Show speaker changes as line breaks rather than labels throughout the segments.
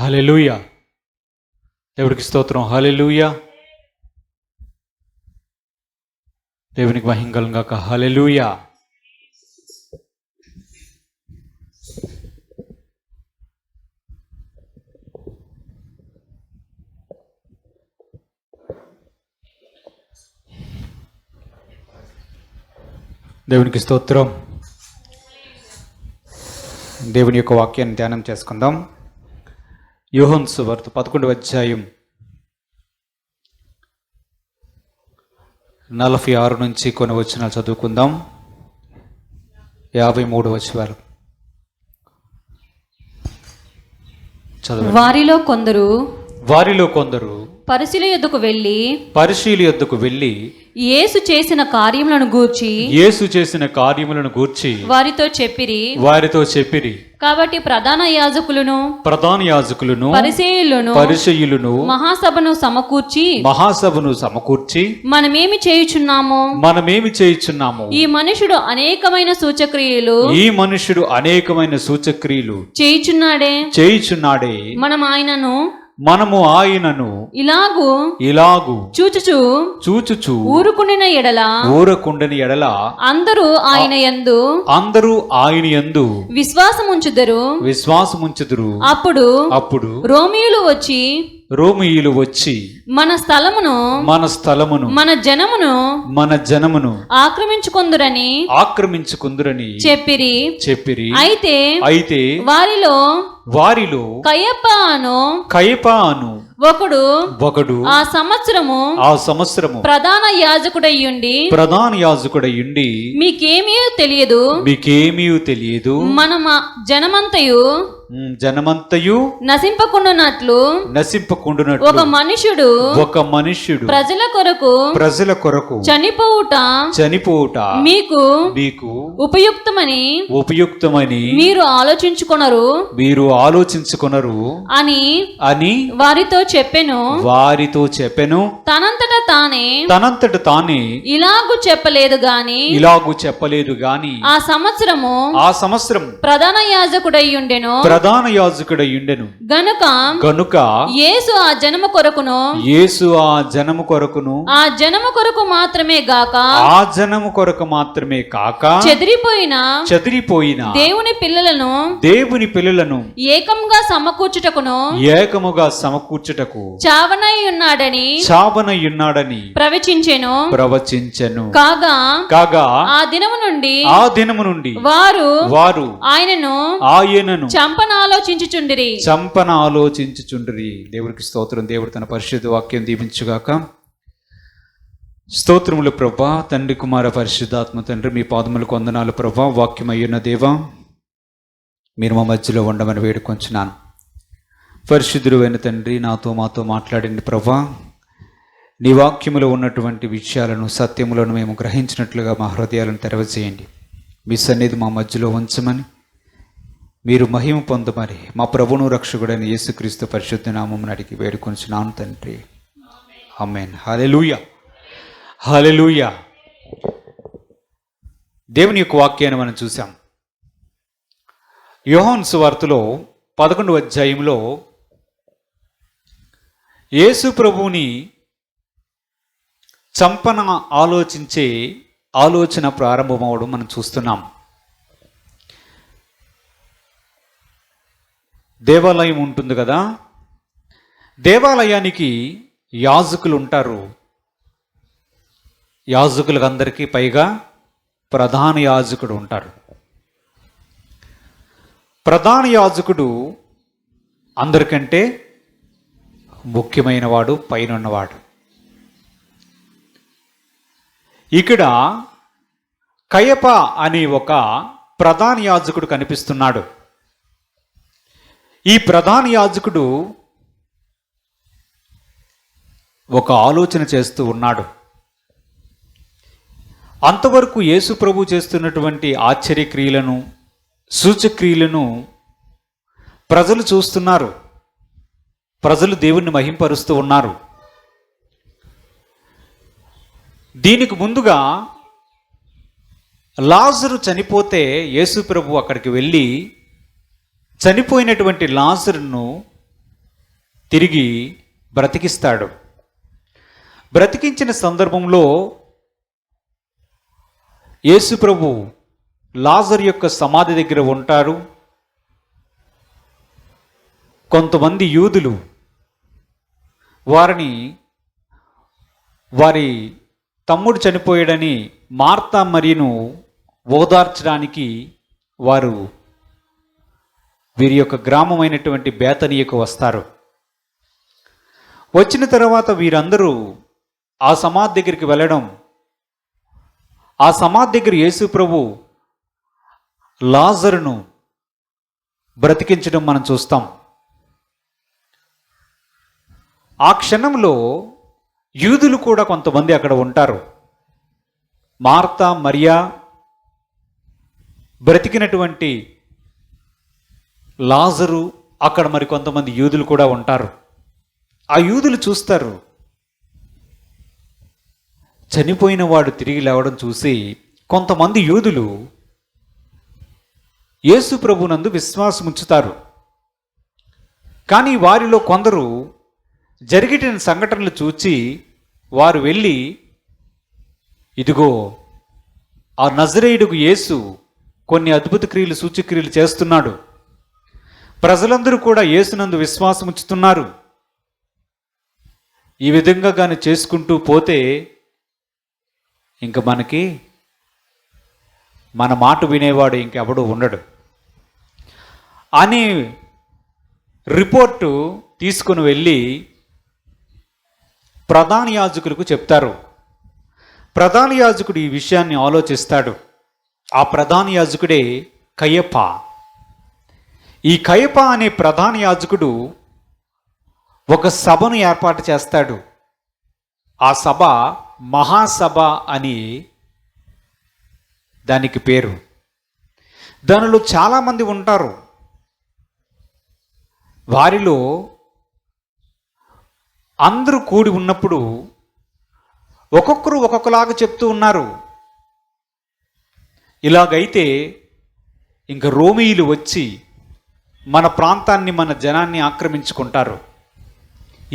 హల్లెలూయా. దేవుడికి స్తోత్రం. హల్లెలూయా. దేవునికి మహిమ కలుగును గాక. హల్లెలూయా. దేవునికి స్తోత్రం. దేవుని యొక్క వాక్యాన్ని ధ్యానం చేసుకుందాం. యోహాను సువార్త 11వ అధ్యాయం 46 నుంచి కొన్ని వచనాలు చదువుకుందాం. 53 వచనాలు చదవండి. వారిలో కొందరు
పరిశీల యొద్దకు వెళ్ళి యేసు చేసిన కార్యములను గూర్చి వారితో చెప్పిరి. కాబట్టి ప్రధాన యాజకులను పరిసయ్యులను మహాసభను సమకూర్చి మనమేమి చేయుచున్నాము, ఈ మనుషుడు అనేకమైన సూచక్రియలు చేయుచున్నాడే,
మనము ఆయనను ఇలాగు చూచుచు ఊరకుండిన ఎడల
అందరూ ఆయన
యందు విశ్వాసముంచుదురు. అప్పుడు
రోమియులు వచ్చి మన స్థలమును
మన జనమును
ఆక్రమించుకొందురని చెప్పిరి.
అయితే వారిలో కయప అను ఒకడు
ఆ సంవత్సరము ప్రధాన యాజకుడయ్యుండి మీకేమీ తెలియదు, మన జనమంతయు నశింపకుండునట్లు ఒక మనుష్యుడు ప్రజల కొరకు చనిపోవుట మీకు ఉపయుక్తమని మీరు ఆలోచించుకొనరు అని వారితో చెప్పెను. తనంతట తానే ఇలాగు చెప్పలేదు గాని ఆ సంవత్సరము ప్రధాన యాజకుడయ్యుండెను. గనుక యేసు ఆ జనము కొరకును ఆ జనము కొరకు మాత్రమే గాక చెదిరిపోయిన దేవుని పిల్లలను ఏకముగా సమకూర్చుటకు చావనై ఉన్నాడని ప్రవచించెను. కాగా ఆ దినము నుండి వారు ఆయనను చంపన ఆలోచించుచుండిరి. దేవుడికి స్తోత్రం. దేవుడు తన పరిశుద్ధ వాక్యం దీవించుగాక. స్తోత్రములు ప్రభా. తండ్రి, కుమార, పరిశుద్ధాత్మ తండ్రి, మీ పాదములకు వందనాలు ప్రభా. వాక్యం అయ్యున్న దేవా, మీరు మా మధ్యలో ఉండమని వేడుకొంచున్నాను. పరిశుద్ధుడు అయిన తండ్రి, మాతో మాట్లాడింది ప్రభా. నీ వాక్యములో ఉన్నటువంటి విషయాలను, సత్యములను మేము గ్రహించినట్లుగా మా హృదయాలను తెరవచేయండి. మీ సన్నిధి మా మధ్యలో ఉంచమని, మీరు మహిమ పొందమని మా ప్రభువును రక్షకుడైన యేసుక్రీస్తు పరిశుద్ధ నామమున అడిగి వేడుకొంచున్నాను తండ్రి. ఆమేన్. హల్లెలూయా. హల్లెలూయా. దేవుని యొక్క వాక్యాన్ని మనం చూసాం. యోహాను సువార్తలో 11వ అధ్యాయంలో యేసు ప్రభువుని చంపన ఆలోచన ప్రారంభమవడం మనం చూస్తున్నాం. దేవాలయం ఉంటుంది కదా, దేవాలయానికి యాజకులు ఉంటారు. యాజకులకు అందరికీ పైగా ప్రధాన యాజకుడు ఉంటారు. ప్రధాన యాజకుడు అందరికంటే ముఖ్యమైన వాడు, పైనున్నవాడు. ఇక్కడ కయప అనే ఒక ప్రధాన యాజకుడు కనిపిస్తున్నాడు. ఈ ప్రధాన యాజకుడు ఒక ఆలోచన చేస్తూ ఉన్నాడు. అంతవరకు యేసు ప్రభు చేస్తున్నటువంటి ఆశ్చర్యక్రియలను, సూచక్రియలను ప్రజలు చూస్తున్నారు. ప్రజలు దేవుణ్ణి మహింపరుస్తూ ఉన్నారు. దీనికి ముందుగా లాజరు చనిపోతే యేసు ప్రభు అక్కడికి వెళ్ళి చనిపోయినటువంటి లాజరును
తిరిగి బ్రతికిస్తాడు. బ్రతికించిన సందర్భంలో యేసు ప్రభు లాజరు యొక్క సమాధి దగ్గర ఉంటారు. కొంతమంది యూదులు వారి తమ్ముడు చనిపోయాడని మార్తా మరియను ఓదార్చడానికి వారు వీరి యొక్క గ్రామమైనటువంటి బేతనీయకు వస్తారు. వచ్చిన తర్వాత వీరందరూ ఆ సమాధి దగ్గరికి వెళ్ళడం, ఆ సమాధి దగ్గర యేసు ప్రభు లాజరును బ్రతికించడం మనం చూస్తాం. ఆ క్షణంలో యూదులు కూడా కొంతమంది అక్కడ ఉంటారు. మార్తా మరియా, బ్రతికినటువంటి లాజరు, అక్కడ మరి కొంతమంది యూదులు కూడా ఉంటారు. ఆ యూదులు చూస్తారు, చనిపోయిన వాడు తిరిగి లేవడం చూసి కొంతమంది యూదులు యేసు ప్రభునందు విశ్వాసం ఉంచుతారు. కానీ వారిలో కొందరు జరిగిన సంఘటనలు చూచి వారు వెళ్ళి, ఇదిగో ఆ నజరేయుడుకు యేసు కొన్ని అద్భుత క్రియలు, సూచక్రియలు చేస్తున్నాడు, ప్రజలందరూ కూడా యేసునందు విశ్వాసం ఉంచుతున్నారు, ఈ విధంగా కానీ చేసుకుంటూ పోతే ఇంక మన మాట వినేవాడు ఇంకెవడూ ఉండడు అని రిపోర్టు తీసుకుని వెళ్ళి ప్రధాన యాజకులకు చెప్తారు. ప్రధాన యాజకుడు ఈ విషయాన్ని ఆలోచిస్తాడు. ఆ ప్రధాన యాజకుడే కయప. ఈ కయప అనే ప్రధాన యాజకుడు ఒక సభను ఏర్పాటు చేస్తాడు. ఆ సభ మహాసభ అని దానికి పేరు. దానిలో చాలామంది ఉంటారు. వారిలో అందరూ కూడి ఉన్నప్పుడు ఒక్కొక్కరు ఒక్కొక్కలాగా చెప్తూ ఉన్నారు. ఇలాగైతే ఇంక రోమీయులు వచ్చి మన ప్రాంతాన్ని, మన జనాన్ని ఆక్రమించుకుంటారు.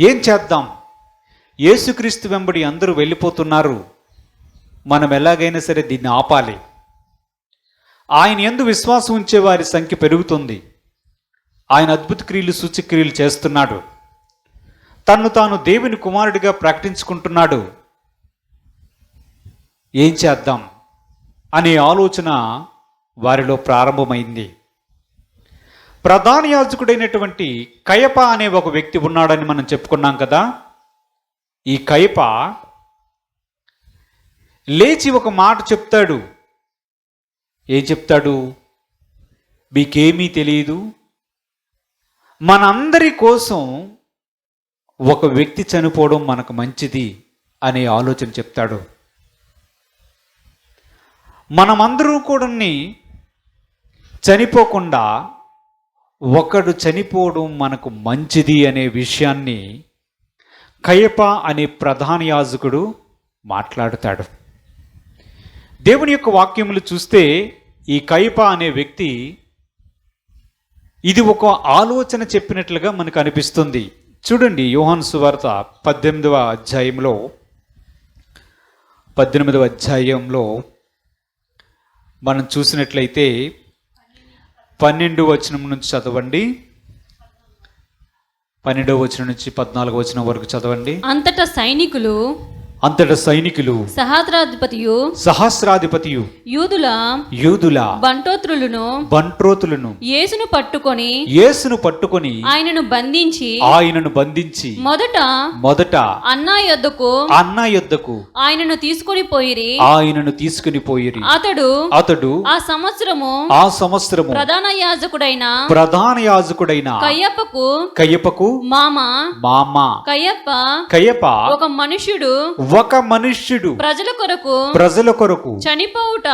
ఏం చేద్దాం? యేసుక్రీస్తు వెంబడి అందరూ వెళ్ళిపోతున్నారు, మనం ఎలాగైనా సరే దీన్ని ఆపాలి. ఆయన యందు విశ్వాసం ఉంచే వారి సంఖ్య పెరుగుతుంది. ఆయన అద్భుత క్రియలు, సూచక్రియలు చేస్తున్నాడు, తన్ను తాను దేవుని కుమారుడిగా ప్రకటించుకుంటున్నాడు. ఏం చేద్దాం అనే ఆలోచన వారిలో ప్రారంభమైంది. ప్రధాన యాజకుడైనటువంటి కయప అనే ఒక వ్యక్తి ఉన్నాడని మనం చెప్పుకున్నాం కదా. ఈ కయప లేచి ఒక మాట చెప్తాడు. ఏం చెప్తాడు? మీకేమీ తెలియదు, మనందరి కోసం ఒక వ్యక్తి చనిపోవడం మనకు మంచిది అనే ఆలోచన చెప్తాడు. మనమందరూ కూడా చనిపోకుండా ఒకడు చనిపోవడం మనకు మంచిది అనే విషయాన్ని కయప అనే ప్రధాన యాజకుడు మాట్లాడుతాడు. దేవుని యొక్క వాక్యములు చూస్తే ఈ కయప అనే వ్యక్తి ఇది ఒక ఆలోచన చెప్పినట్లుగా మనకు అనిపిస్తుంది. చూడండి, యోహాను సువార్త 18వ అధ్యాయంలో మనం చూసినట్లయితే 12వ వచనం నుంచి చదవండి. 12వ వచనం నుంచి 14వ వచనం వరకు చదవండి.
అంతటా సైనికులు సహస్రాధిపతియు యూదుల బంట్రోతులను యేసును పట్టుకొని ఆయనను బంధించి మొదట అన్నా యొద్దకు ఆయనను తీసుకొని పోయిరి. అతడు ఆ సంవత్సరము ప్రధాన యాజకుడైన కయపకు మామ కయప ఒక మనుష్యుడు ప్రజల కొరకు చనిపోవుట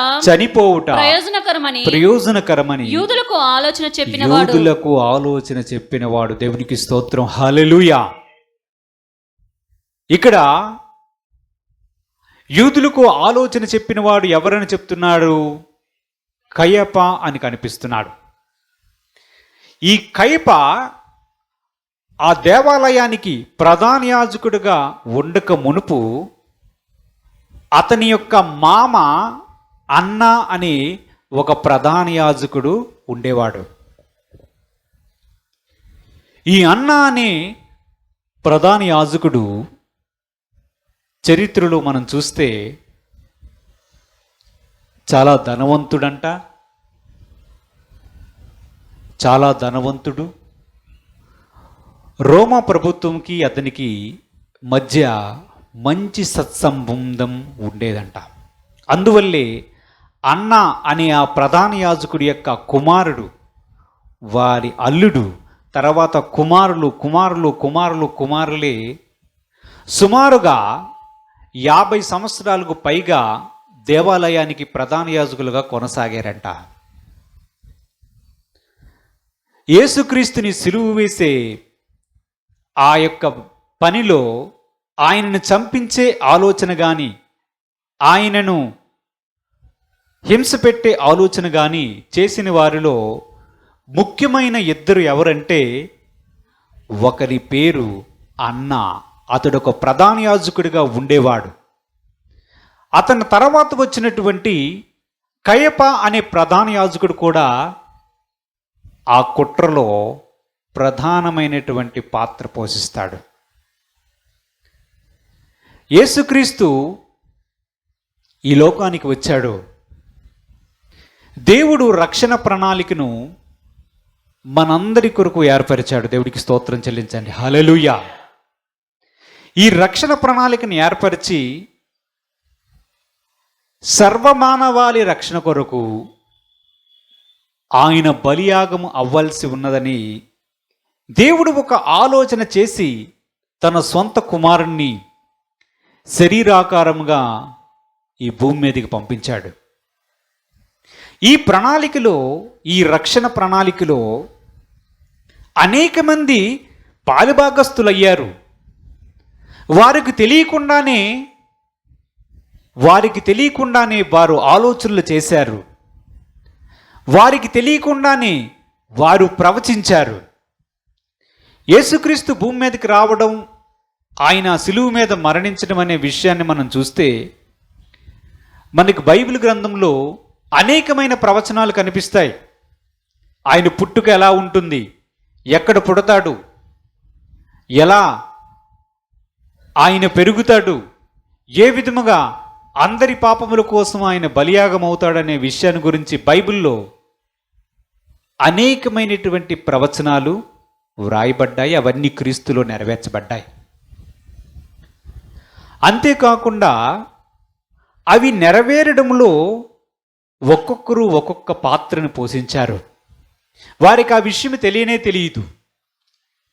ప్రయోజనకరమని యూదులకు ఆలోచన చెప్పినవాడు. దేవునికి స్తోత్రం, హల్లెలూయా. ఇక్కడ యూదులకు ఆలోచన చెప్పినవాడు ఎవరని చెప్తున్నాడు? కయప అని కనిపిస్తున్నాడు. ఈ కయప
ఆ దేవాలయానికి ప్రధాన యాజకుడిగా ఉండక మునుపు అతని యొక్క మామ అన్న అనే ఒక ప్రధాన యాజకుడు ఉండేవాడు. ఈ అన్న అనే ప్రధాన యాజకుడు చరిత్రలో మనం చూస్తే చాలా ధనవంతుడంట. చాలా ధనవంతుడు. రోమా ప్రభుత్వంకి అతనికి మధ్య మంచి సత్సంబంధం ఉండేదంట. అందువల్లే అన్న అనే ఆ ప్రధాన యాజకుడి యొక్క కుమారుడు, వారి అల్లుడు, తర్వాత కుమారులే సుమారుగా 50 సంవత్సరాలకు పైగా దేవాలయానికి ప్రధాన యాజకులుగా కొనసాగారంట. యేసుక్రీస్తుని సిలువ వేసే ఆ యొక్క పనిలో ఆయనను చంపించే ఆలోచన కానీ, ఆయనను హింస పెట్టే ఆలోచన కానీ చేసిన వారిలో ముఖ్యమైన ఇద్దరు ఎవరంటే, ఒకరి పేరు అన్న. అతడు ఒక ప్రధాన యాజకుడిగా ఉండేవాడు. అతని తర్వాత వచ్చినటువంటి కయప అనే ప్రధాన యాజకుడు కూడా ఆ కుట్రలో ప్రధానమైనటువంటి పాత్ర పోషిస్తాడు. యేసుక్రీస్తు ఈ లోకానికి వచ్చాడు. దేవుడు రక్షణ ప్రణాళికను మనందరి కొరకు ఏర్పరిచాడు. దేవుడికి స్తోత్రం చెల్లించండి. హల్లెలూయా. ఈ రక్షణ ప్రణాళికను ఏర్పరిచి సర్వమానవాళి రక్షణ కొరకు ఆయన బలియాగము అవ్వాల్సి ఉన్నదని దేవుడు ఒక ఆలోచన చేసి తన సొంత కుమారుణ్ణి శరీరాకారంగా ఈ భూమి మీదకి పంపించాడు. ఈ ప్రణాళికలో, ఈ రక్షణ ప్రణాళికలో అనేక మంది పాలుభాగస్తులయ్యారు. వారికి తెలియకుండానే వారు ఆలోచనలు చేశారు. వారికి తెలియకుండానే వారు ప్రవచించారు. యేసుక్రీస్తు భూమి మీదకి రావడం, ఆయన సిలువ మీద మరణించడం అనే విషయాన్ని మనం చూస్తే మనకి బైబిల్ గ్రంథంలో అనేకమైన ప్రవచనాలు కనిపిస్తాయి. ఆయన పుట్టుక ఎలా ఉంటుంది, ఎక్కడ పుడతాడు, ఎలా ఆయన పెరుగుతాడు, ఏ విధముగా అందరి పాపముల కోసం ఆయన బలియాగం అవుతాడనే విషయాన్ని గురించి బైబిల్లో అనేకమైనటువంటి ప్రవచనాలు వ్రాయబడ్డాయి. అవన్నీ క్రీస్తులో నెరవేర్చబడ్డాయి. అంతేకాకుండా అవి నెరవేరడంలో ఒక్కొక్కరు ఒక్కొక్క పాత్రను పోషించారు. వారికి ఆ విషయం తెలియదు.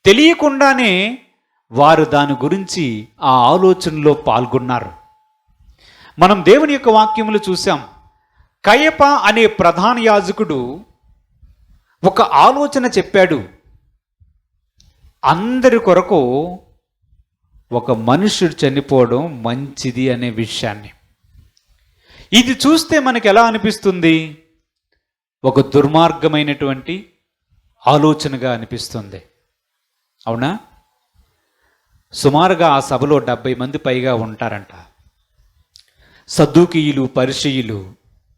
తెలియకుండానే వారు దాని గురించి ఆ ఆలోచనలో పాల్గొన్నారు. మనం దేవుని యొక్క వాక్యములు చూసాం. కయప అనే ప్రధాన యాజకుడు ఒక ఆలోచన చెప్పాడు. అందరి కొరకు ఒక మనుష్యుడు చనిపోవడం మంచిది అనే విషయాన్ని. ఇది చూస్తే మనకు ఎలా అనిపిస్తుంది? ఒక దుర్మార్గమైనటువంటి ఆలోచనగా అనిపిస్తుంది. అవునా? సుమారుగా ఆ సభలో 70 మంది పైగా ఉంటారంట. సద్దూకీయులు, పరిసయ్యులు,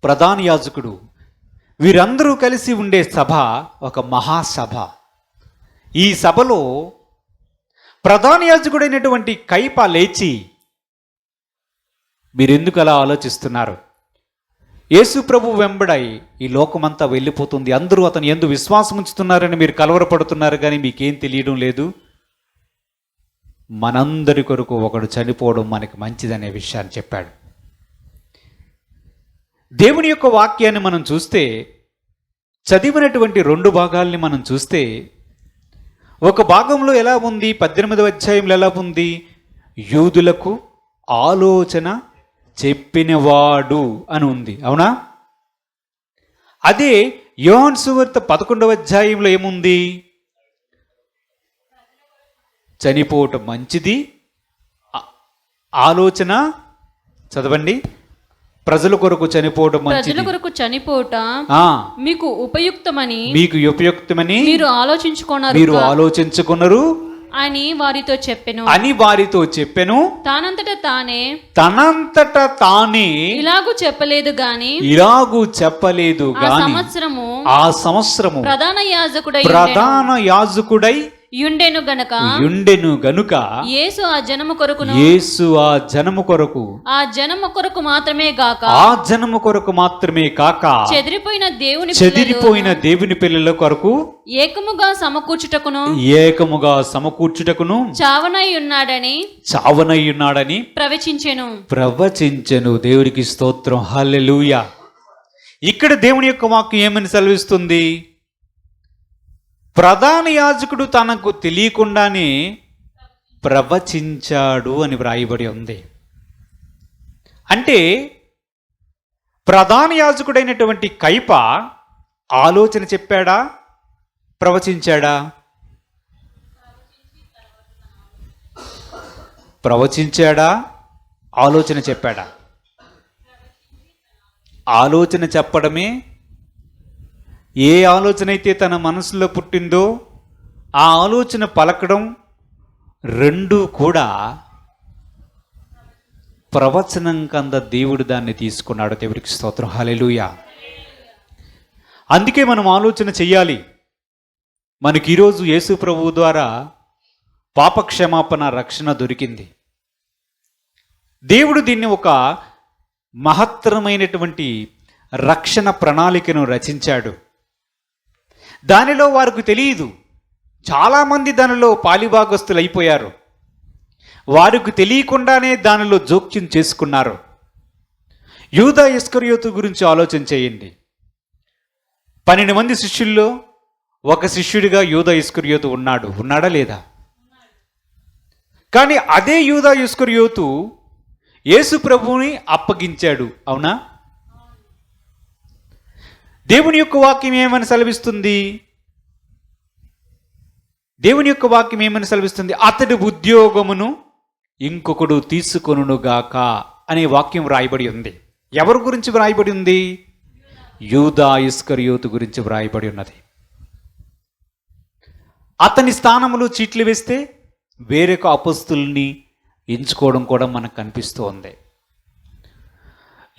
ప్రధాన యాజకుడు, వీరందరూ కలిసి ఉండే సభ ఒక మహాసభ. ఈ సభలో ప్రధాన యాజకుడైనటువంటి కయప లేచి, మీరెందుకు అలా ఆలోచిస్తున్నారు? యేసు ప్రభు వెంబడై ఈ లోకమంతా వెళ్ళిపోతుంది, అందరూ అతను యందు విశ్వాసం ఉంచుతున్నారని మీరు కలవరపడుతున్నారు, కానీ మీకేం తెలియడం లేదు. మనందరి కొరకు ఒకడు చనిపోవడం మనకి మంచిదనే విషయాన్ని చెప్పాడు. దేవుని యొక్క వాక్యాన్ని మనం చూస్తే, చదివినటువంటి 2 భాగాల్ని మనం చూస్తే, ఒక భాగంలో ఎలా ఉంది, 18వ అధ్యాయంలో ఎలా ఉంది? యూదులకు ఆలోచన చెప్పినవాడు అని ఉంది. అవునా? అదే యోహాను సువార్త 11వ అధ్యాయంలో ఏముంది? చనిపోవటం మంచిది, ఆలోచన చదవండి. ప్రజల కొరకు చనిపోవడం మంచిది,
ప్రజల కొరకు చనిపోవట మీకు ఉపయుక్తమని
మీరు
ఆలోచించుకున్నారు అని వారితో చెప్పెను.
తనంతట తానే
ఇలాగూ చెప్పలేదు గాని ఆ సంవత్సరము ప్రధాన యాజకుడై యుండెను గనుక యేసు ఆ జనము కొరకు మాత్రమే గాక చెదిరిపోయిన దేవుని పిల్లల కొరకు ఏకముగా సమకూర్చుటకును చావనై ఉన్నాడని ప్రవచించెను.
దేవునికి స్తోత్రం. హల్లెలూయా.
ఇక్కడ దేవుని యొక్క వాక్యం ఏమని సెలవిస్తుంది? ప్రధాన యాజకుడు తనకు తెలియకుండానే ప్రవచించాడు అని వ్రాయబడి ఉంది. అంటే ప్రధాన యాజకుడైనటువంటి కయప ఆలోచన చెప్పాడా, ప్రవచించాడా? ప్రవచించాడా, ఆలోచన చెప్పాడా? ఆలోచన చెప్పడమే. ఏ ఆలోచన అయితే తన మనసులో పుట్టిందో ఆ ఆలోచన పలకడం రెండూ కూడా ప్రవచనం కింద దేవుడు దాన్ని తీసుకున్నాడు. దేవుడికి స్తోత్రం. హల్లెలూయా. అందుకే మనం ఆలోచన చెయ్యాలి. మనకి ఈరోజు యేసు ప్రభువు ద్వారా పాపక్షమాపణ, రక్షణ దొరికింది. దేవుడు దీన్ని ఒక మహత్తరమైనటువంటి రక్షణ ప్రణాళికను రచించాడు. దానిలో వారికి తెలియదు. చాలామంది దానిలో పాలిభాగస్తులు అయిపోయారు. వారికి తెలియకుండానే దానిలో జోక్యం చేసుకున్నారు. యూదా ఇస్కరియోతు గురించి ఆలోచన చేయండి. 12 మంది శిష్యుల్లో ఒక శిష్యుడిగా యూదా ఇస్కరియోతు ఉన్నాడా లేదా? కానీ అదే యూదా ఇస్కరియోతు యేసు ప్రభువుని అప్పగించాడు. అవునా? దేవుని యొక్క వాక్యం ఏమని సెలవిస్తుంది? అతడి ఉద్యోగమును ఇంకొకడు తీసుకొనుగాక అనే వాక్యం వ్రాయబడి ఉంది. ఎవరి గురించి వ్రాయబడి ఉంది? యూదా ఇస్కరియోతు గురించి వ్రాయబడి ఉన్నది. అతని స్థానంలో చీట్లు వేస్తే వేరొక అపొస్తలుని ఎంచుకోవడం కూడా మనకు కనిపిస్తూ ఉంది.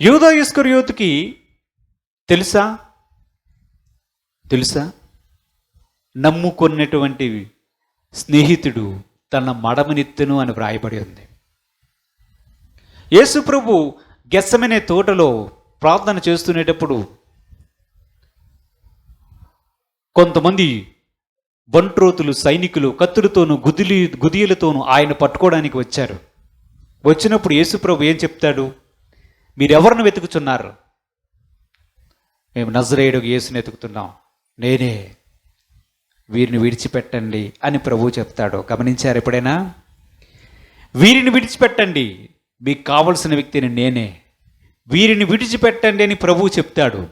యూదా ఇస్కరియోతుకి తెలుసా నమ్ముకున్నటువంటి స్నేహితుడు తన మడమనెత్తెను అని వ్రాయబడి ఉంది. యేసు ప్రభు గెత్సెమనే తోటలో ప్రార్థన చేస్తునేటప్పుడు కొంతమంది బంట్రోతులు, సైనికులు కత్తులతోనూ గుదియలతోనూ ఆయన పట్టుకోవడానికి వచ్చారు. వచ్చినప్పుడు యేసు ప్రభు ఏం చెప్తాడు? మీరెవరిని వెతుకుతున్నారు? మేము నజరేయుడు యేసుని వెతుకుతున్నాం. నేనే, వీరిని విడిచిపెట్టండి అని ప్రభువు చెప్తాడు. గమనించారు ఎప్పుడైనా? వీరిని విడిచిపెట్టండి, మీకు కావలసిన వ్యక్తిని నేనే, వీరిని విడిచిపెట్టండి అని ప్రభువు చెప్తాడు.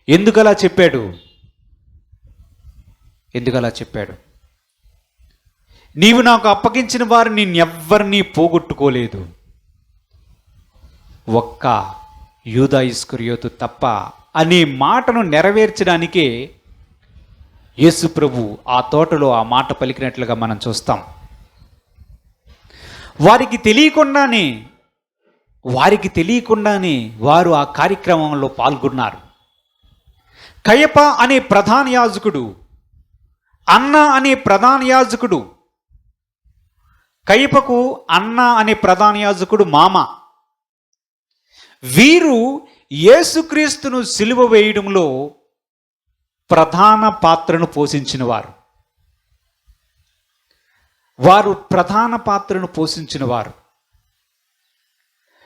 ఎందుకలా చెప్పాడు? నీవు నాకు అప్పగించిన వారు నిన్నెవ్వరినీ పోగొట్టుకోలేదు, ఒక్క యూదా ఇస్కరియోతు తప్ప అనే మాటను నెరవేర్చడానికే యేసు ప్రభు ఆ తోటలో ఆ మాట పలికినట్లుగా మనం చూస్తాం. వారికి తెలియకుండానే వారు ఆ కార్యక్రమంలో పాల్గొన్నారు. కయప అనే ప్రధాన యాజకుడు, అన్న అనే ప్రధాన యాజకుడు, కయపకు అన్న అనే ప్రధాన యాజకుడు మామ. వీరు యేసుక్రీస్తును సిలువ వేయడంలో ప్రధాన పాత్రను పోషించిన వారు.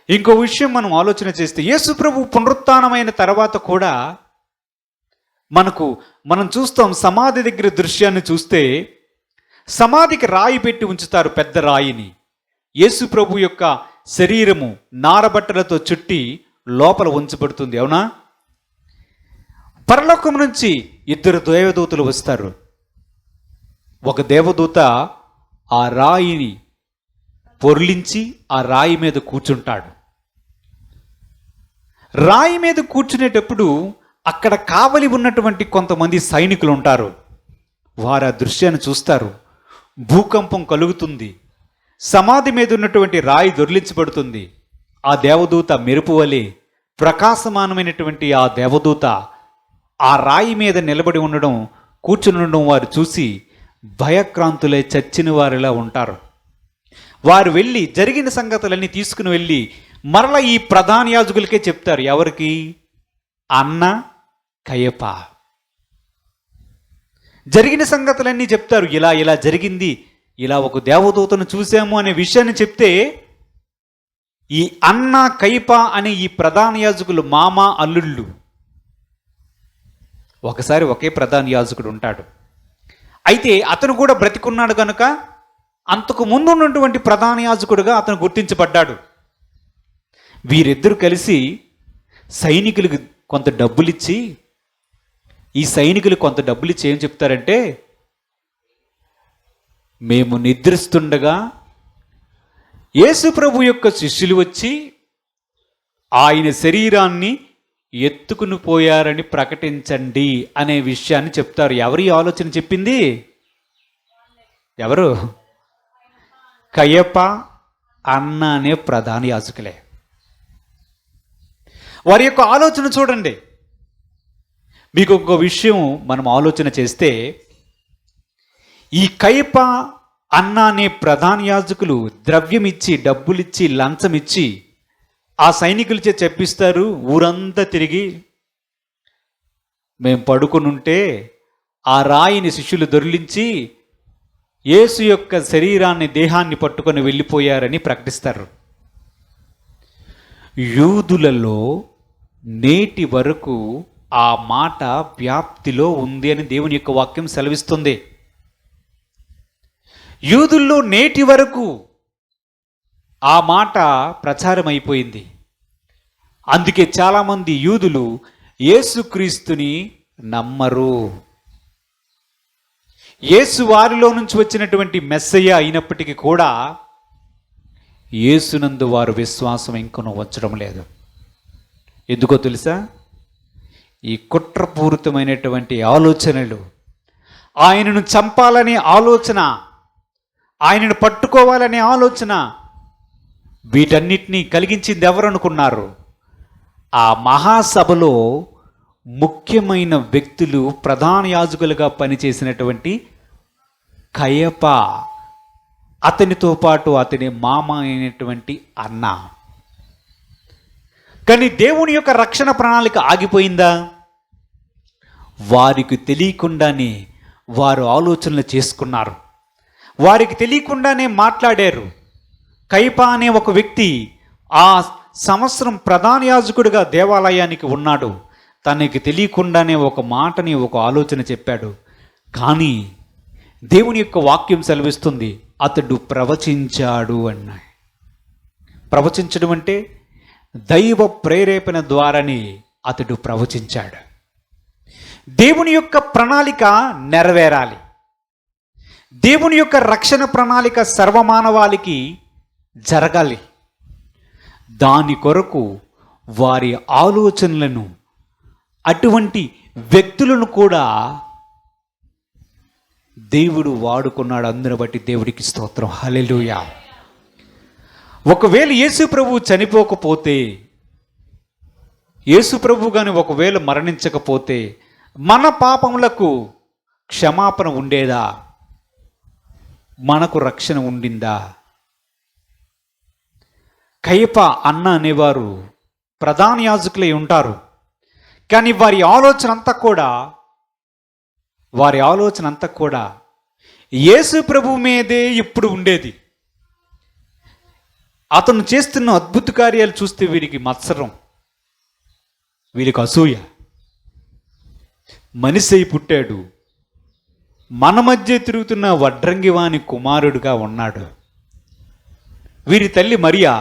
ఇంకో విషయం మనం ఆలోచన చేస్తే, యేసు ప్రభు పునరుత్థానమైన తర్వాత కూడా మనం చూస్తాం. సమాధి దగ్గర దృశ్యాన్ని చూస్తే సమాధికి రాయి పెట్టి ఉంచుతారు, పెద్ద రాయిని. యేసు ప్రభు యొక్క శరీరము నారబట్టలతో చుట్టి లోపల ఉంచబడుతుంది. అవునా? పరలోకం నుంచి 2 దేవదూతలు వస్తారు. ఒక దేవదూత ఆ రాయిని పొర్లించి ఆ రాయి మీద కూర్చుంటాడు. రాయి మీద కూర్చునేటప్పుడు అక్కడ కావలి ఉన్నటువంటి కొంతమంది సైనికులు ఉంటారు. వారు ఆ దృశ్యాన్ని చూస్తారు. భూకంపం కలుగుతుంది, సమాధి మీద ఉన్నటువంటి రాయి దొర్లించబడుతుంది. ఆ దేవదూత మెరుపు వలె ప్రకాశమానమైనటువంటి ఆ దేవదూత ఆ రాయి మీద నిలబడి ఉండడం, కూర్చుని ఉండడం వారు చూసి భయక్రాంతులై చచ్చిన వారిలా ఉంటారు. వారు వెళ్ళి జరిగిన సంగతులన్నీ తీసుకుని వెళ్ళి మరలా ఈ ప్రధాన యాజకులకే చెప్తారు. ఎవరికి? అన్న, కయప. జరిగిన సంగతులన్నీ చెప్తారు. ఇలా ఇలా జరిగింది, ఇలా ఒక దేవదూతను చూశాము అనే విషయాన్ని చెప్తే ఈ అన్న, కయప అనే ఈ ప్రధాన యాజకులు మామ అల్లుళ్ళు. ఒకసారి ఒకే ప్రధాన యాజకుడు ఉంటాడు. అయితే అతను కూడా బ్రతికున్నాడు కనుక అంతకు ముందు ఉన్నటువంటి ప్రధాన యాజకుడుగా అతను గుర్తించబడ్డాడు. వీరిద్దరూ కలిసి సైనికులకు కొంత డబ్బులిచ్చి, ఈ సైనికులు కొంత డబ్బులిచ్చి ఏం చెప్తారంటే, మేము నిద్రిస్తుండగా యేసు ప్రభు యొక్క శిష్యులు వచ్చి ఆయన శరీరాన్ని ఎత్తుకుని పోయారని ప్రకటించండి అనే విషయాన్ని చెప్తారు. ఎవరి ఆలోచన చెప్పింది? ఎవరు? కయప, అన్న అనే ప్రధాన యాజకులే. వారి యొక్క ఆలోచన చూడండి. మీకు ఒక విషయం మనం ఆలోచన చేస్తే, ఈ కయప, అన్న అనే ప్రధాన యాజకులు ద్రవ్యం ఇచ్చి, డబ్బులిచ్చి, లంచం ఇచ్చి ఆ సైనికులచే చెప్పిస్తారు. ఊరంతా తిరిగి మేము పడుకునుంటే ఆ రాయిని శిష్యులు దొర్లించి యేసు యొక్క శరీరాన్ని, దేహాన్ని పట్టుకొని వెళ్ళిపోయారని ప్రకటిస్తారు. యూదులలో నేటి వరకు ఆ మాట వ్యాప్తిలో ఉంది అని దేవుని యొక్క వాక్యం సెలవిస్తుంది. యూదుల్లో నేటి వరకు ఆ మాట ప్రచారం అయిపోయింది. అందుకే చాలామంది యూదులు యేసుక్రీస్తుని నమ్మరు. యేసు వారిలో నుంచి వచ్చినటువంటి మెస్సయ్య అయినప్పటికీ కూడా యేసునందు వారు విశ్వాసం ఇంకనూ ఉంచడం లేదు. ఎందుకో తెలుసా? ఈ కుట్రపూరితమైనటువంటి ఆలోచనలు, ఆయనను చంపాలనే ఆలోచన, ఆయనను పట్టుకోవాలనే ఆలోచన, వీటన్నిటినీ కలిగించింది ఎవరు అనుకున్నారు? ఆ మహాసభలో ముఖ్యమైన వ్యక్తులు, ప్రధాన యాజకులుగా పనిచేసినటువంటి కయప, అతనితో పాటు అతని మామ అయినటువంటి అన్న. కానీ దేవుని యొక్క రక్షణ ప్రణాళిక ఆగిపోయిందా? వారికి తెలియకుండానే వారు ఆలోచనలు చేసుకున్నారు. వారికి తెలియకుండానే మాట్లాడారు. కయప అనే ఒక వ్యక్తి ఆ సంవత్సరం ప్రధాన యాజకుడిగా దేవాలయానికి ఉన్నాడు. తనకి తెలియకుండానే ఒక మాటని, ఒక ఆలోచన చెప్పాడు. కానీ దేవుని యొక్క వాక్యం సెలవిస్తుంది, అతడు ప్రవచించాడు అన్నా. ప్రవచించడం అంటే దైవ ప్రేరేపణ ద్వారానే అతడు ప్రవచించాడు. దేవుని యొక్క ప్రణాళిక నెరవేరాలి. దేవుని యొక్క రక్షణ ప్రణాళిక సర్వమానవాళికి జరగాలి. దాని కొరకు వారి ఆలోచనలను, అటువంటి వ్యక్తులను కూడా దేవుడు వాడుకున్నాడు. అందుని బట్టి దేవుడికి స్తోత్రం. హల్లెలూయా. ఒకవేళ యేసు ప్రభువు చనిపోకపోతే, యేసు ప్రభువు కానీ ఒకవేళ మరణించకపోతే మన పాపములకు క్షమాపణ ఉండేదా? మనకు రక్షణ ఉండిందా? కయప, అన్న అనేవారు ప్రధాన యాజకులై ఉంటారు. కానీ వారి ఆలోచన అంతా కూడా యేసు ప్రభువు మీదే ఇప్పుడు ఉండేది. అతను చేస్తున్న అద్భుత కార్యాలు చూస్తే వీరికి మత్సరం, వీరికి అసూయ. మనిషి అయి పుట్టాడు, మన మధ్య తిరుగుతున్న వడ్రంగివాని కుమారుడుగా ఉన్నాడు. వీరి తల్లి మరియా,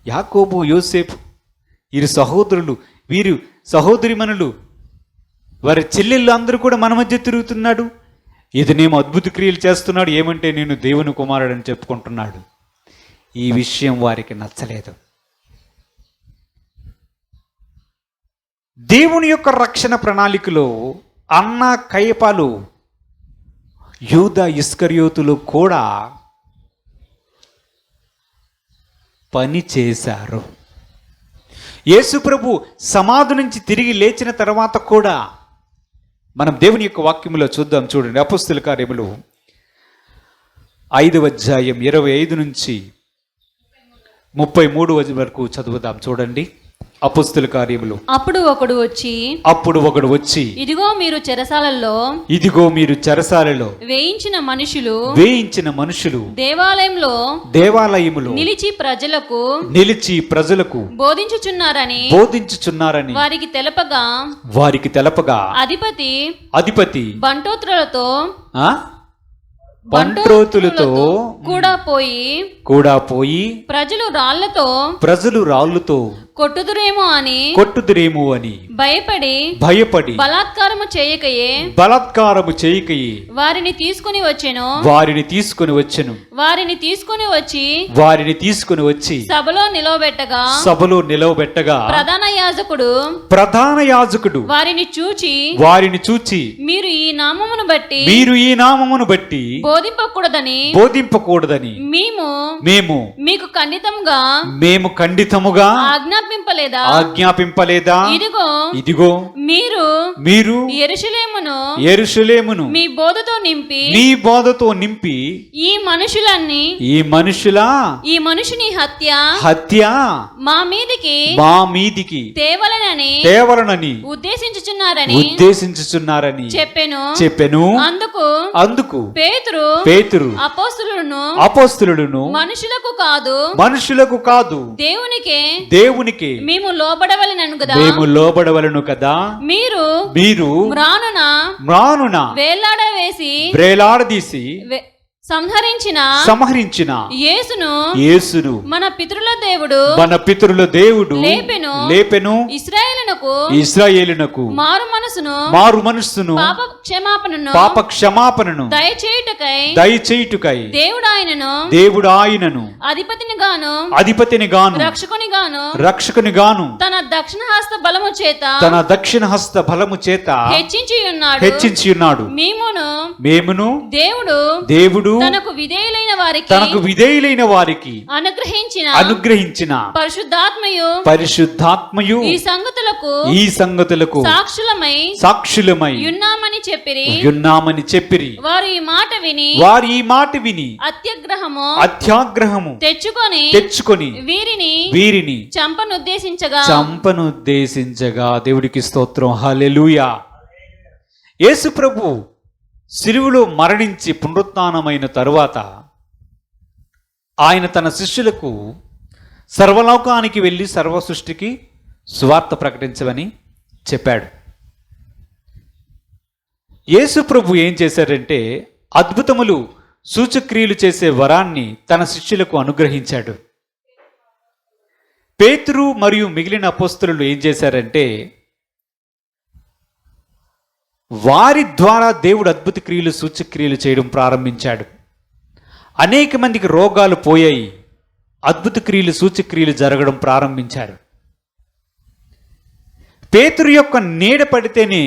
యాకోబు, యోసేపు, వీరి సహోదరులు, వీరు సహోదరిమణులు, వారి చెల్లెళ్ళు అందరూ కూడా మన మధ్య తిరుగుతున్నాడు. ఇతనేమో అద్భుత క్రియలు చేస్తున్నాడు, ఏమంటే నేను దేవుని కుమారుడని చెప్పుకుంటున్నాడు. ఈ విషయం వారికి నచ్చలేదు. దేవుని యొక్క రక్షణ ప్రణాళికలో అన్న, కయపలు యూదా ఇస్కరియోతులు కూడా పని చేశారు. యేసుప్రభు సమాధి నుంచి తిరిగి లేచిన తర్వాత కూడా మనం దేవుని యొక్క వాక్యములో చూద్దాం. చూడండి, అపోస్తలుల కార్యములు 5వ అధ్యాయం 25 నుంచి 33 వరకు చదువుదాం. చూడండి, అపోస్తలుల కార్యములు.
అప్పుడు ఒకడు వచ్చి ఇదిగో మీరు చెరసాలలో వేయించిన మనుషులు దేవాలయములో నిలిచి ప్రజలకు బోధించుచున్నారని వారికి తెలపగా అధిపతి బంట్రోతులతో కూడా పోయి ప్రజలు రాళ్లతో కొట్టుదురేమో అని భయపడి బలాత్కారము చేయకయే వారిని తీసుకొని వచ్చి సభలో నిలవబెట్టగా ప్రధాన యాజకుడు వారిని చూచి మీరు ఈ నామమును బట్టి బోధింపకూడదని మేము మీకు ఖండితముగా ఆజ్ఞాపింపలేదా? ఇదిగో మీరు యెరూషలేమును మీ బోధతో నింపి ఈ మనుషుని హత్య మా మీదికి తేవలనని ఉద్దేశించుచున్నారని చెప్పెను. అందుకు పేతురు అపోస్తలులను మనుషులకు కాదు దేవునికి మేము లోబడవలెను కదా. మీరు మ్రానున వేలాడదీసి సంహరించిన యేసును మన పితరుల దేవుడు లేపెను. ఇశ్రాయేలునకు మారు మనస్సును పాప క్షమాపణను దయచేయుటకై దేవుడు ఆయనను అధిపతిని గాను రక్షకుని గాను తన దక్షిణ హస్త బలము చేత హెచ్చించి ఉన్నాడు. మేమును దేవుడు తనకు విధేయులైన వారికి అనుగ్రహించిన పరిశుద్ధాత్మయు ఈ సంగతులకు సాక్షులమై ఉన్నామని చెప్పిరి. వారు ఈ మాట విని అత్యాగ్రహము తెచ్చుకొని వీరిని చంపనుద్దేశించగా దేవుడికి స్తోత్రం. హల్లెలూయా. యేసు ప్రభు శిలువలో మరణించి పునరుత్థానమైన తరువాత ఆయన తన శిష్యులకు సర్వలోకానికి వెళ్ళి సర్వ సృష్టికి సువార్త ప్రకటించమని చెప్పాడు. యేసు ప్రభు ఏం చేశారంటే అద్భుతములు సూచక్రియలు చేసే వరాన్ని తన శిష్యులకు అనుగ్రహించాడు. పేతురు మరియు మిగిలిన అపోస్తలులు ఏం చేశారంటే వారి ద్వారా దేవుడు అద్భుత క్రియలు సూచక్రియలు చేయడం ప్రారంభించాడు. అనేక మందికి రోగాలు పోయాయి, అద్భుత క్రియలు సూచక్రియలు జరగడం ప్రారంభించారు. పేతురు యొక్క నీడ పడితేనే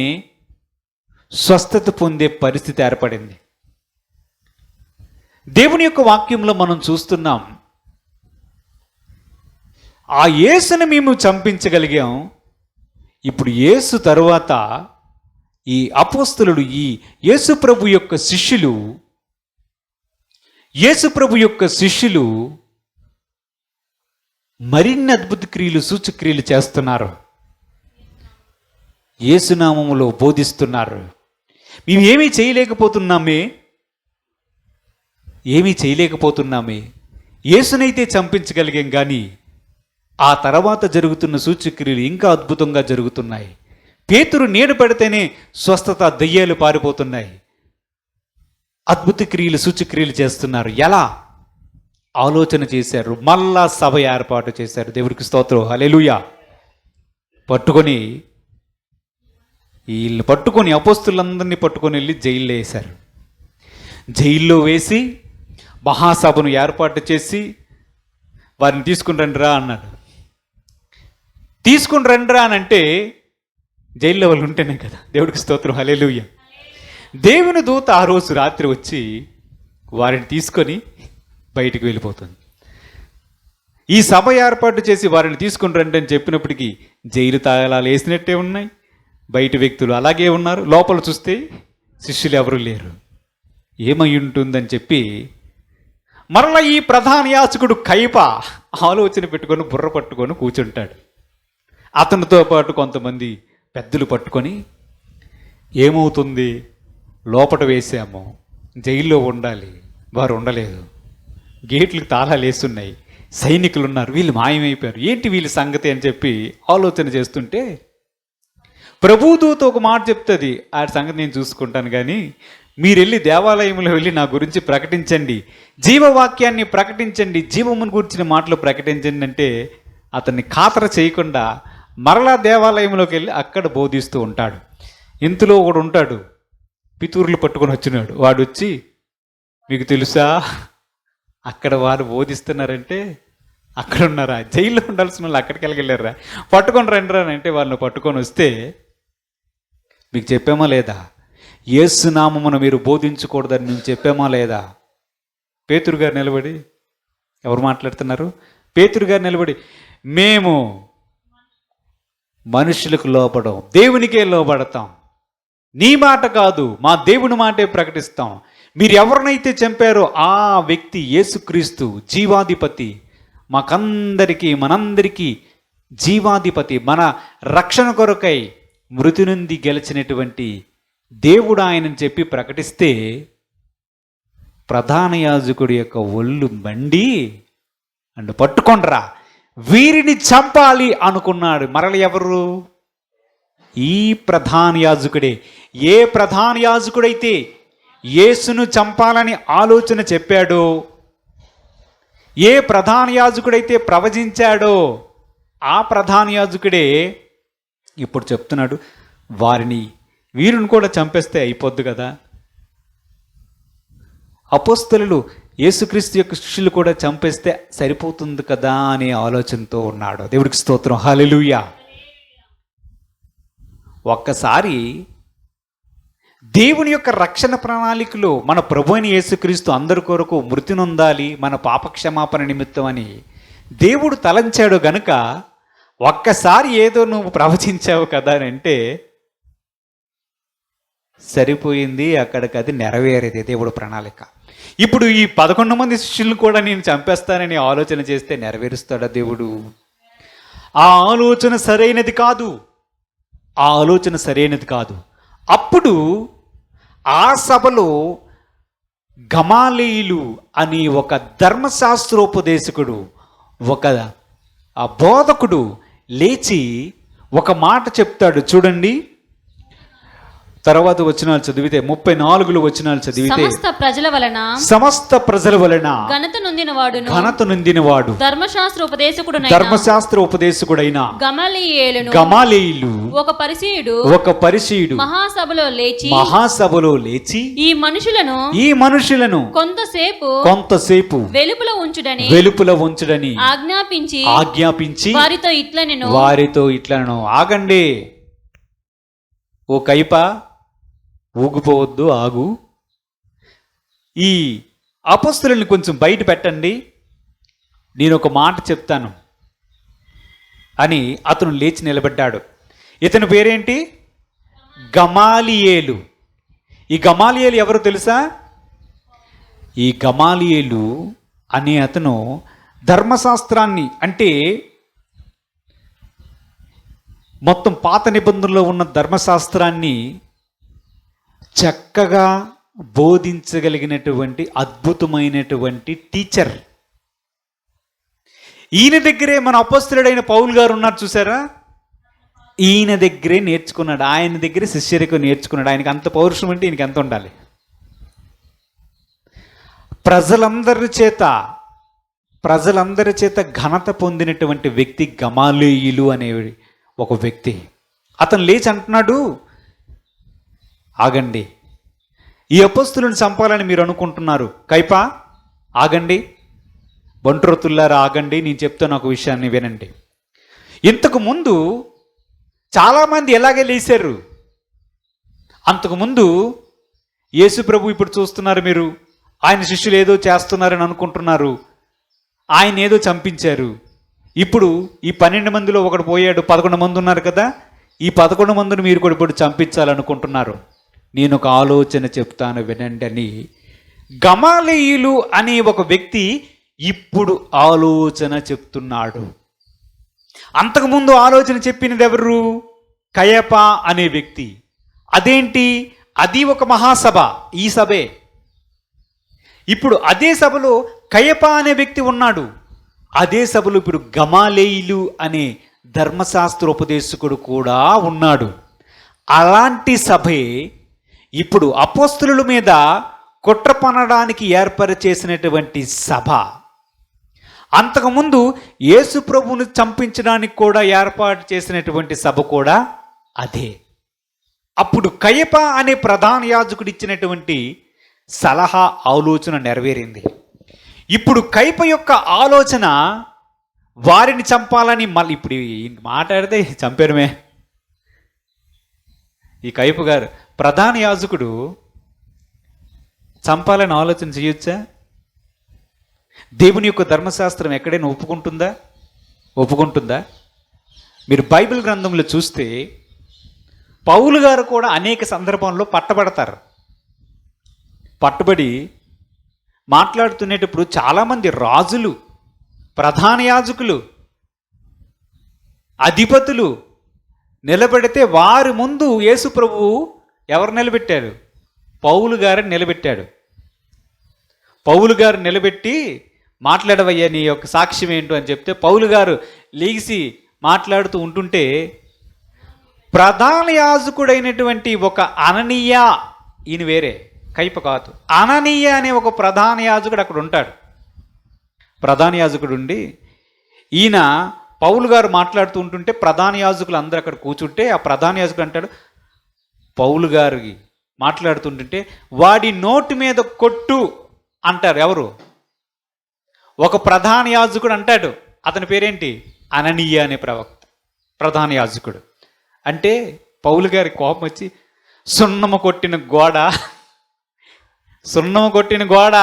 స్వస్థత పొందే పరిస్థితి ఏర్పడింది. దేవుని యొక్క వాక్యంలో మనం చూస్తున్నాం, ఆ యేసును మేము చంపించగలిగాం. ఇప్పుడు యేసు తరువాత ఈ అపోస్తలుడు, ఈ యేసుప్రభు యొక్క శిష్యులు మరిన్ని అద్భుత క్రియలు సూచక్రియలు చేస్తున్నారు, యేసునామములో బోధిస్తున్నారు. మేము ఏమీ చేయలేకపోతున్నామే. యేసునైతే చంపించగలిగాం, కానీ ఆ తర్వాత జరుగుతున్న సూచక్రియలు ఇంకా అద్భుతంగా జరుగుతున్నాయి. పేతురు నీడ పెడితేనే స్వస్థత, దయ్యాలు పారిపోతున్నాయి. అద్భుత క్రియలు సూచక్రియలు చేస్తున్నారు. ఎలా ఆలోచన చేశారు? మళ్ళా సభ ఏర్పాటు చేశారు. దేవుడికి స్తోత్రం. హల్లెలూయా. వీళ్ళు పట్టుకొని అపోస్తులందరినీ పట్టుకొని వెళ్ళి జైల్లో వేశారు. జైల్లో వేసి మహాసభను ఏర్పాటు చేసి వారిని తీసుకుని రండిరా అన్నాడు. తీసుకుని రండిరా అని అంటే జైల్లో వాళ్ళు ఉంటేనే కదా. దేవుడికి స్తోత్రం. హల్లెలూయా.
దేవుని దూత ఆ రోజు రాత్రి వచ్చి వారిని తీసుకొని బయటికి వెళ్ళిపోతుంది. ఈ సభ ఏర్పాటు చేసి వారిని తీసుకుని రండి అని చెప్పినప్పటికీ జైలు తాళాలు వేసినట్టే ఉన్నాయి, బయట వ్యక్తులు అలాగే ఉన్నారు, లోపల చూస్తే శిష్యులు ఎవరు లేరు. ఏమై ఉంటుందని చెప్పి మరలా ఈ ప్రధాన యాజకుడు కయప ఆలోచన పెట్టుకొని బుర్ర పట్టుకొని కూర్చుంటాడు. అతనితో పాటు కొంతమంది పెద్దలు పట్టుకొని ఏమవుతుంది, లోపట వేసాము, జైల్లో ఉండాలి, వారు ఉండలేదు, గేట్లకు తాళాలు వేస్తున్నాయి, సైనికులు ఉన్నారు, వీళ్ళు మాయమైపోయారు, ఏంటి వీళ్ళ సంగతి అని చెప్పి ఆలోచన చేస్తుంటే ప్రభుదూత ఒక మాట చెప్తుంది, ఆ సంగతి నేను చూసుకుంటాను, కానీ మీరు వెళ్ళి దేవాలయంలో వెళ్ళి నా గురించి ప్రకటించండి, జీవవాక్యాన్ని ప్రకటించండి, జీవమును గురించిన మాటలు ప్రకటించండి అంటే అతన్ని ఖాతర చేయకుండా మరలా దేవాలయంలోకి వెళ్ళి అక్కడ బోధిస్తూ ఉంటాడు. ఇంతలో ఒకడు ఉంటాడు, పితూర్లు పట్టుకొని వచ్చినాడు. వాడు వచ్చి, మీకు తెలుసా అక్కడ వారు బోధిస్తున్నారంటే అక్కడ ఉన్నారా, జైల్లో ఉండాల్సిన వాళ్ళు అక్కడికి వెళ్ళారా, పట్టుకొని రండి రా అంటే వాళ్ళని పట్టుకొని వస్తే, మీకు చెప్పామా లేదా, యేసు నామమున మీరు బోధించకూడదని మేము చెప్పామా లేదా? పేతురు గారు నిలబడి, ఎవరు మాట్లాడుతున్నారు? పేతురు గారు నిలబడి, మేము మనుషులకు లోపడం, దేవునికే లోపడతాం, నీ మాట కాదు మా దేవుని మాటే ప్రకటిస్తాం, మీరు ఎవరినైతే చంపారో ఆ వ్యక్తి యేసుక్రీస్తు జీవాధిపతి, మనందరికీ జీవాధిపతి, మన రక్షణ కొరకై మృతి నుండి గెలిచినటువంటి దేవుడు ఆయనని చెప్పి ప్రకటిస్తే ప్రధాన యాజకుడి యొక్క ఒళ్ళు మండి అండ్ పట్టుకొండ్రా వీరిని చంపాలి అనుకున్నాడు. మరల ఎవరు? ఈ ప్రధాన యాజకుడే. ఏ ప్రధాన యాజకుడైతే యేసును చంపాలని ఆలోచన చెప్పాడో, ఏ ప్రధాన యాజకుడైతే ప్రవచించాడో ఆ ప్రధాన యాజకుడే ఇప్పుడు చెప్తున్నాడు, వీరిని కూడా చంపేస్తే అయిపోద్ది కదా, అపోస్తలులు యేసుక్రీస్తు యొక్క శిష్యులు కూడా చంపేస్తే సరిపోతుంది కదా అనే ఆలోచనతో ఉన్నాడు. దేవుడికి స్తోత్రం, హల్లెలూయా. ఒక్కసారి దేవుని యొక్క రక్షణ ప్రణాళికలో మన ప్రభు అయిన యేసుక్రీస్తు అందరి కొరకు మృతి నొందాలి మన పాపక్షమాపణ నిమిత్తం అని దేవుడు తలంచాడు గనుక ఒక్కసారి ఏదో నువ్వు ప్రవచించావు కదా అని అంటే సరిపోయింది, అక్కడికి అది నెరవేరేది దేవుడు ప్రణాళిక. ఇప్పుడు ఈ 11 మంది శిష్యులను కూడా నేను చంపేస్తానని ఆలోచన చేస్తే నెరవేరుస్తాడా దేవుడు? ఆ ఆలోచన సరైనది కాదు. అప్పుడు ఆ సభలో గమాలీయులు అని ఒక ధర్మశాస్త్రోపదేశకుడు, ఒక బోధకుడు లేచి ఒక మాట చెప్తాడు. చూడండి, తర్వాత వచనాలు చదివితే 34 వచనాలు చదివితే, సమస్త ప్రజల వలన ఘనత నొందినవాడు ధర్మశాస్త్ర ఉపదేశకుడైన గమాలీయులు ఒక పరిసయ్యుడు మహాసభలో లేచి ఈ మనుషులను కొంతసేపు వెలుపల ఉంచుడని ఆజ్ఞాపించి వారితో ఇట్లనెను, ఆగండి, ఓ కైప, ఊగిపోవద్దు, ఆగు, ఈ అపొస్తలుల్ని కొంచెం బయట పెట్టండి, నేను ఒక మాట చెప్తాను అని అతను లేచి నిలబడ్డాడు. ఇతని పేరేంటి? గమాలీయేలు. ఈ గమాలీయేలు ఎవరు తెలుసా? ఈ గమాలీయేలు అనే అతను ధర్మశాస్త్రాన్ని, అంటే మొత్తం పాత నిబంధనలో ఉన్న ధర్మశాస్త్రాన్ని చక్కగా బోధించగలిగినటువంటి అద్భుతమైనటువంటి టీచర్. ఈయన దగ్గరే మన అపొస్తలుడైన పౌలు గారు ఉన్నారు చూసారా, ఈయన దగ్గరే నేర్చుకున్నాడు, ఆయన దగ్గరే శిష్యరికం నేర్చుకున్నాడు. ఆయనకి అంత పౌరుషం అంటే ఈయనకి ఎంత ఉండాలి. ప్రజలందరి చేత ఘనత పొందినటువంటి వ్యక్తి గమాలీయులు అనే ఒక వ్యక్తి. అతను లేచి అంటున్నాడు, ఆగండి, ఈ అపొస్తలులను చంపాలని మీరు అనుకుంటున్నారు, కైపా ఆగండి, బంట్రోతుల్లారా ఆగండి, నేను చెప్తాను ఒక విషయాన్ని వినండి. ఇంతకు ముందు చాలామంది ఎలాగే లేచారు. అంతకుముందు యేసు ప్రభు ఇప్పుడు చూస్తున్నారు మీరు, ఆయన శిష్యులు ఏదో చేస్తున్నారని అనుకుంటున్నారు, ఆయన ఏదో చంపించారు. ఇప్పుడు ఈ 12 మందిలో ఒకడు పోయాడు, 11 మంది ఉన్నారు కదా, ఈ 11 మందిని మీరు కూడా ఇప్పుడు చంపించాలనుకుంటున్నారు. నేను ఒక ఆలోచన చెప్తాను వినండి అని గమాలీయులు అనే ఒక వ్యక్తి ఇప్పుడు ఆలోచన చెప్తున్నాడు. అంతకుముందు ఆలోచన చెప్పినది ఎవరు? కయప అనే వ్యక్తి. అదేంటి? అది ఒక మహాసభ, ఈ సభే. ఇప్పుడు అదే సభలో కయప అనే వ్యక్తి ఉన్నాడు. అదే సభలో ఇప్పుడు గమాలీయులు అనే ధర్మశాస్త్రోపదేశకుడు కూడా ఉన్నాడు. అలాంటి సభే ఇప్పుడు అపోస్తలుల మీద కుట్ర పనడానికి ఏర్పరిచేసినటువంటి సభ. అంతకుముందు యేసు ప్రభువును చంపించడానికి కూడా ఏర్పాటు చేసినటువంటి సభ కూడా అదే. అప్పుడు కయప అనే ప్రధాన యాజకుడు ఇచ్చినటువంటి సలహా, ఆలోచన నెరవేరింది. ఇప్పుడు కయప యొక్క ఆలోచన వారిని చంపాలని, మళ్ళీ ఇప్పుడు మాట్లాడితే చంపారమే. ఈ కయప గారు ప్రధాన యాజకుడు చంపాలని ఆలోచన చేయొచ్చా? దేవుని యొక్క ధర్మశాస్త్రం ఎక్కడైనా ఒప్పుకుంటుందా? మీరు బైబిల్ గ్రంథంలో చూస్తే పౌలు గారు కూడా అనేక సందర్భంలో పట్టబడతారు. పట్టుబడి మాట్లాడుతునేటప్పుడు చాలామంది రాజులు, ప్రధాన యాజకులు, అధిపతులు నిలబెడితే వారి ముందు యేసు ప్రభువు ఎవరు నిలబెట్టారు? పౌలు గారిని నిలబెట్టాడు. పౌలు గారు నిలబెట్టి, మాట్లాడవయ్యా నీ యొక్క సాక్ష్యం ఏంటో అని చెప్తే పౌలు గారు లేచి మాట్లాడుతూ ఉంటుంటే ప్రధాన యాజకుడైనటువంటి ఒక అననీయ, ఈయన వేరే, కయప కాదు, అననీయ అనే ఒక ప్రధాన యాజకుడు అక్కడ ఉంటాడు. ప్రధాన యాజకుడు ఉండి ఈయన పౌలు గారు మాట్లాడుతూ ఉంటుంటే ప్రధాన యాజకులు అందరూ అక్కడ కూర్చుంటే ఆ ప్రధాన యాజకుడు అంటాడు పౌలు గారికి మాట్లాడుతుంటుంటే, వాడి నోటి మీద కొట్టు అంటారు. ఎవరు? ఒక ప్రధాన యాజకుడు అంటాడు. అతని పేరేంటి? అననీయ అనే ప్రధాన యాజకుడు. అంటే పౌలు గారి కోపం వచ్చి, సున్నము కొట్టిన గోడ,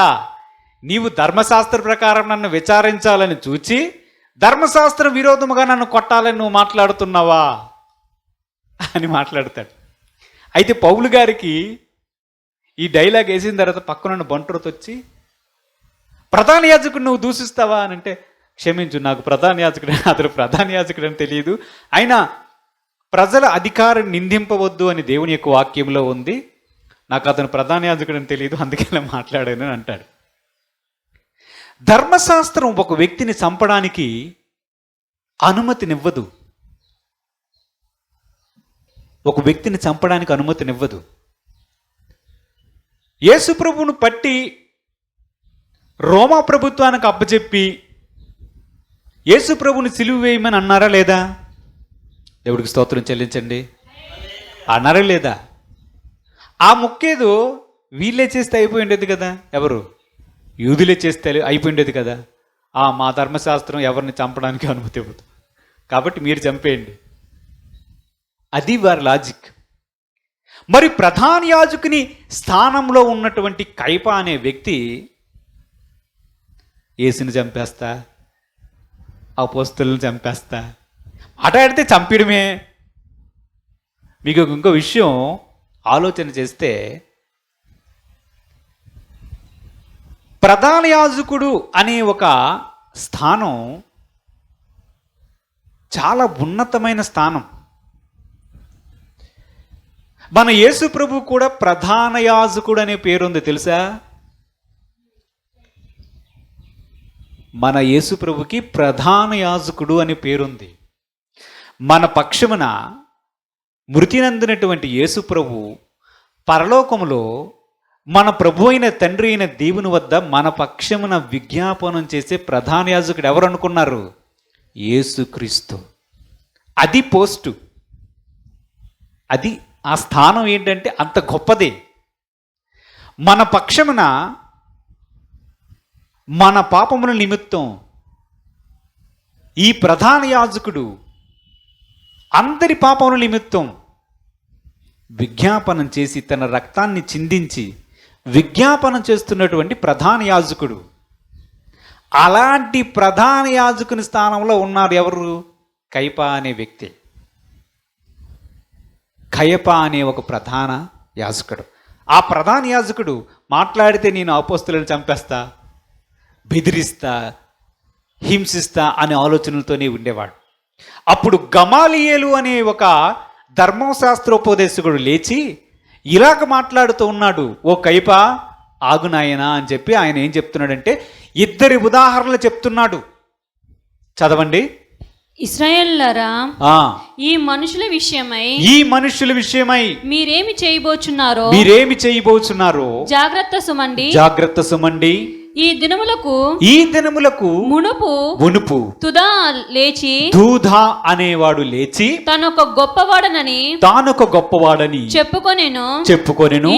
నీవు ధర్మశాస్త్ర ప్రకారం నన్ను విచారించాలని చూచి ధర్మశాస్త్రం విరోధముగా నన్ను కొట్టాలని నువ్వు మాట్లాడుతున్నావా అని మాట్లాడతాడు. అయితే పౌలు గారికి ఈ డైలాగ్ వేసిన తర్వాత పక్కనున్న బంటురతో వచ్చి, ప్రధాన యాజకుడు నువ్వు దూషిస్తావా అని అంటే, క్షమించు, నాకు అతను ప్రధాన యాజకుడు అని తెలియదు, అయినా ప్రజల అధికారం నిందింపవద్దు అని దేవుని యొక్క వాక్యంలో ఉంది, నాకు అతను ప్రధాన యాజకుడు అని తెలియదు, అందుకే ఇలా మాట్లాడాను అని అంటాడు. ధర్మశాస్త్రం ఒక వ్యక్తిని చంపడానికి అనుమతినివ్వదు. ఒక వ్యక్తిని చంపడానికి అనుమతినివ్వదు. యేసు ప్రభువును పట్టి రోమా ప్రభుత్వానికి అప్పచెప్పి యేసు ప్రభువుని సిలువ వేయమని అన్నారా లేదా? దేవుడికి స్తోత్రం చెల్లించండి. అన్నారా లేదా? ఆ మొక్కేదో వీళ్ళే చేస్తే అయిపోయి ఉండేది కదా. ఎవరు? యూదులే చేస్తే అయిపోయి ఉండేది కదా. మా ధర్మశాస్త్రం ఎవరిని చంపడానికి అనుమతి ఇవ్వదు, కాబట్టి మీరు చంపేయండి. అది వారి లాజిక్. మరి ప్రధాన యాజకుని స్థానంలో ఉన్నటువంటి కయప అనే వ్యక్తి, యేసుని చంపేస్తా, అపోస్తలులను చంపేస్తా, మాట్లాడితే చంపడమే. మీకు ఇంకో విషయం ఆలోచన చేస్తే, ప్రధాన యాజకుడు అనే ఒక స్థానం చాలా ఉన్నతమైన స్థానం. మన యేసు ప్రభు కూడా ప్రధాన యాజకుడు అనే పేరుంది, తెలుసా? మన యేసు ప్రభుకి ప్రధాన యాజకుడు అనే పేరుంది. మన పక్షమున మృతి నందినటువంటి యేసు ప్రభు పరలోకములో మన ప్రభు అయిన తండ్రి అయిన దేవుని వద్ద మన పక్షమున విజ్ఞాపనం చేసే ప్రధాన యాజకుడు ఎవరు అనుకున్నారు? యేసుక్రీస్తు. అది పోస్టు, అది ఆ స్థానం ఏంటంటే అంత గొప్పదే. మన పక్షమున మన పాపముల నిమిత్తం ఈ ప్రధాన యాజకుడు అందరి పాపముల నిమిత్తం విజ్ఞాపనం చేసి తన రక్తాన్ని చిందించి విజ్ఞాపనం చేస్తున్నటువంటి ప్రధాన యాజకుడు. అలాంటి ప్రధాన యాజకుని స్థానంలో ఉన్నారు ఎవరు? కయప అనే వ్యక్తి. కయప అనే ఒక ప్రధాన యాజకుడు. ఆ ప్రధాన యాజకుడు మాట్లాడితే నేను అపోస్తలులను చంపేస్తా, బెదిరిస్తా, హింసిస్తా అనే ఆలోచనలతోనే ఉండేవాడు. అప్పుడు గమాలియేలు అనే ఒక ధర్మశాస్త్రోపదేశకుడు లేచి ఇలాగ మాట్లాడుతూ ఉన్నాడు, ఓ కయప ఆగు నాయనా అని చెప్పి ఆయన ఏం చెప్తున్నాడంటే 2 ఉదాహరణలు చెప్తున్నాడు. చదవండి.
ఇశ్రాయేలులారా,
ఆ
ఈ మనుషుల విషయమై మీరేమి చేయబోచున్నారో
జాగ్రత్త సుమండి.
ఈ దినములకు
మునుపు
తుదా లేచి
దూదా అనేవాడు లేచి
తానొక గొప్పవాడని
చెప్పుకొనెను.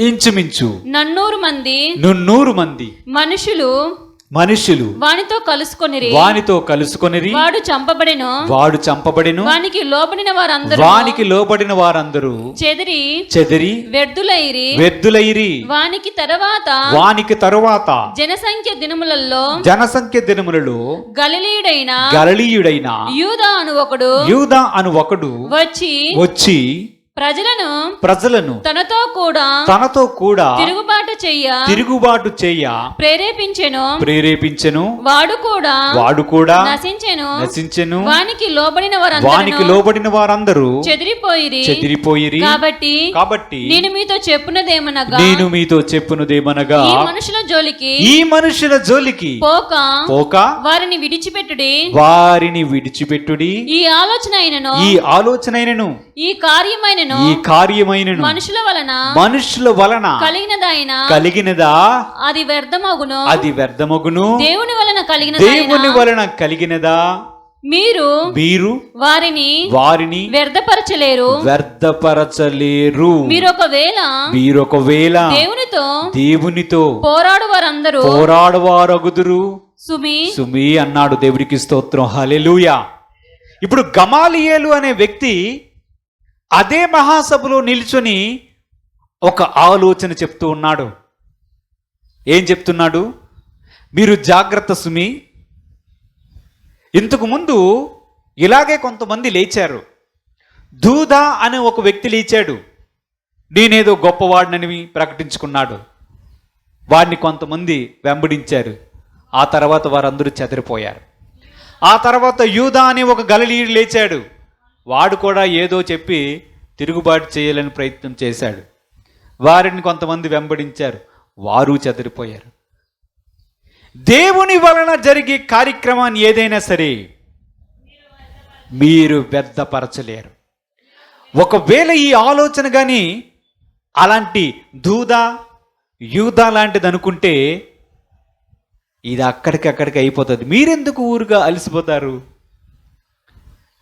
ఇంచుమించు
400 మంది మనుషులు
వానితో కలుసుకొనిరి. వాడు చంపబడెను. వానికి లోబడిన వారందరూ చెదిరి వ్యర్థులైరి. వానికి తరువాత జనసంఖ్య దినములలో గలిలీయుడైన యూదా అను ఒకడు వచ్చి ప్రజలను తనతో కూడా తిరుగుబాటు చెయ్య ప్రేరేపించెను. వాడు కూడా నశించెను. వానికి లోబడిన వారందరూ చెదిరిపోయిరి. కాబట్టి నేను మీతో చెప్పునదేమనగా ఈ మనుషుల జోలికి పోక వారిని విడిచిపెట్టుడి. ఈ ఆలోచనైనను ఈ కార్యమైనను మనుషుల వలన కలిగినదా అది వ్యర్థమగును. దేవుని వలన కలిగినదా మీరు వారిని వ్యర్థపరచలేరు. మీరొకవేళ దేవునితో పోరాడువారగుదురు. సుమి అన్నాడు. దేవుడికి స్తోత్రం. హల్లెలూయా. ఇప్పుడు గమాలియేలు అనే వ్యక్తి అదే మహాసభలో నిల్చొని ఒక ఆలోచన చెప్తూ ఉన్నాడు. ఏం చెప్తున్నాడు? మీరు జాగ్రత్త సుమి. ఇంతకు ముందు ఇలాగే కొంతమంది లేచారు. దూదా అనే ఒక వ్యక్తి లేచాడు. నేనేదో గొప్పవాడినని ప్రకటించుకున్నాడు. వాడిని కొంతమంది వెంబడించారు. ఆ తర్వాత వారందరూ చెదిరిపోయారు. ఆ తర్వాత యూదా అనే ఒక గలిలీయుడు లేచాడు. వాడు కూడా ఏదో చెప్పి తిరుగుబాటు చేయాలని ప్రయత్నం చేశాడు. వారిని కొంతమంది వెంబడించారు. వారు చెదిరిపోయారు. దేవుని వలన జరిగే కార్యక్రమాన్ని ఏదైనా సరే మీరు వ్యర్థపరచలేరు. ఒకవేళ ఈ ఆలోచన కానీ అలాంటి యూదా లాంటిది అనుకుంటే ఇది అక్కడికి అయిపోతుంది. మీరెందుకు ఊరుగా అలసిపోతారు?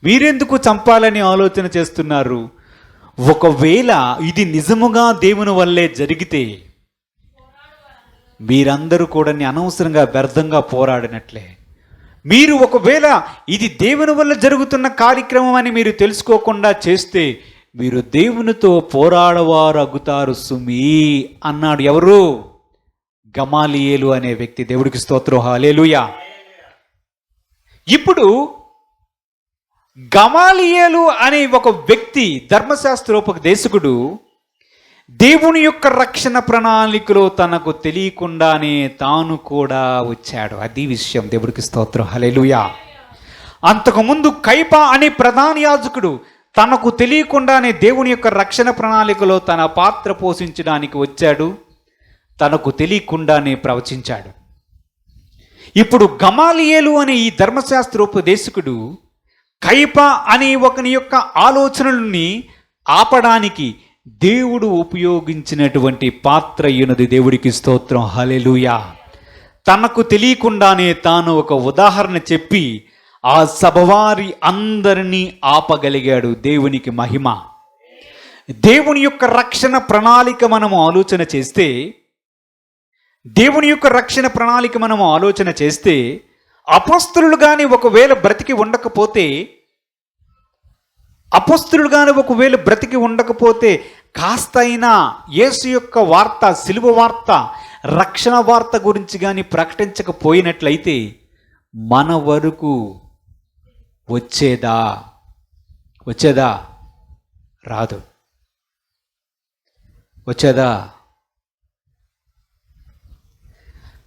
మీరెందుకు చంపాలని ఆలోచన చేస్తున్నారు? ఒకవేళ ఇది నిజముగా దేవుని వల్లే జరిగితే మీరందరూ కూడా అనవసరంగా వ్యర్థంగా పోరాడినట్లే. మీరు ఒకవేళ ఇది దేవుని వల్ల జరుగుతున్న కార్యక్రమం అని మీరు తెలుసుకోకుండా చేస్తే మీరు దేవునితో పోరాడవారు అగుతారు సుమీ అన్నాడు. ఎవరు? గమాలియేలు అనే వ్యక్తి. దేవుడికి స్తోత్రం. హల్లెలూయా. ఇప్పుడు గమాలియేలు అనే ఒక వ్యక్తి ధర్మశాస్త్రోపదేశకుడు దేవుని యొక్క రక్షణ ప్రణాళికలో తనకు తెలియకుండానే తాను కూడా వచ్చాడు. అది విషయం. దేవుడికి స్తోత్రం. హల్లెలూయా. అంతకుముందు కయప అనే ప్రధాన యాజకుడు తనకు తెలియకుండానే దేవుని యొక్క రక్షణ ప్రణాళికలో తన పాత్ర పోషించడానికి వచ్చాడు. తనకు తెలియకుండానే ప్రవచించాడు. ఇప్పుడు గమాలియేలు అనే ఈ ధర్మశాస్త్రోపదేశకుడు కయప అనే ఒకని యొక్క ఆలోచనలని ఆపడానికి దేవుడు ఉపయోగించినటువంటి పాత్ర అయినది. దేవుడికి స్తోత్రం. హల్లెలూయా. తనకు తెలియకుండానే తాను ఒక ఉదాహరణ చెప్పి ఆ సభవారి అందరినీ ఆపగలిగాడు. దేవునికి మహిమ. దేవుని యొక్క రక్షణ ప్రణాళిక మనము ఆలోచన చేస్తే అపొస్తలులు కానీ ఒకవేళ బ్రతికి ఉండకపోతే
అపొస్తలుడు కానీ ఒకవేళ బ్రతికి ఉండకపోతే కాస్త అయినా యేసు యొక్క వార్త, సిలువ వార్త, రక్షణ వార్త గురించి కానీ ప్రకటించకపోయినట్లయితే మన వరకు వచ్చేదా రాదు. వచ్చేదా?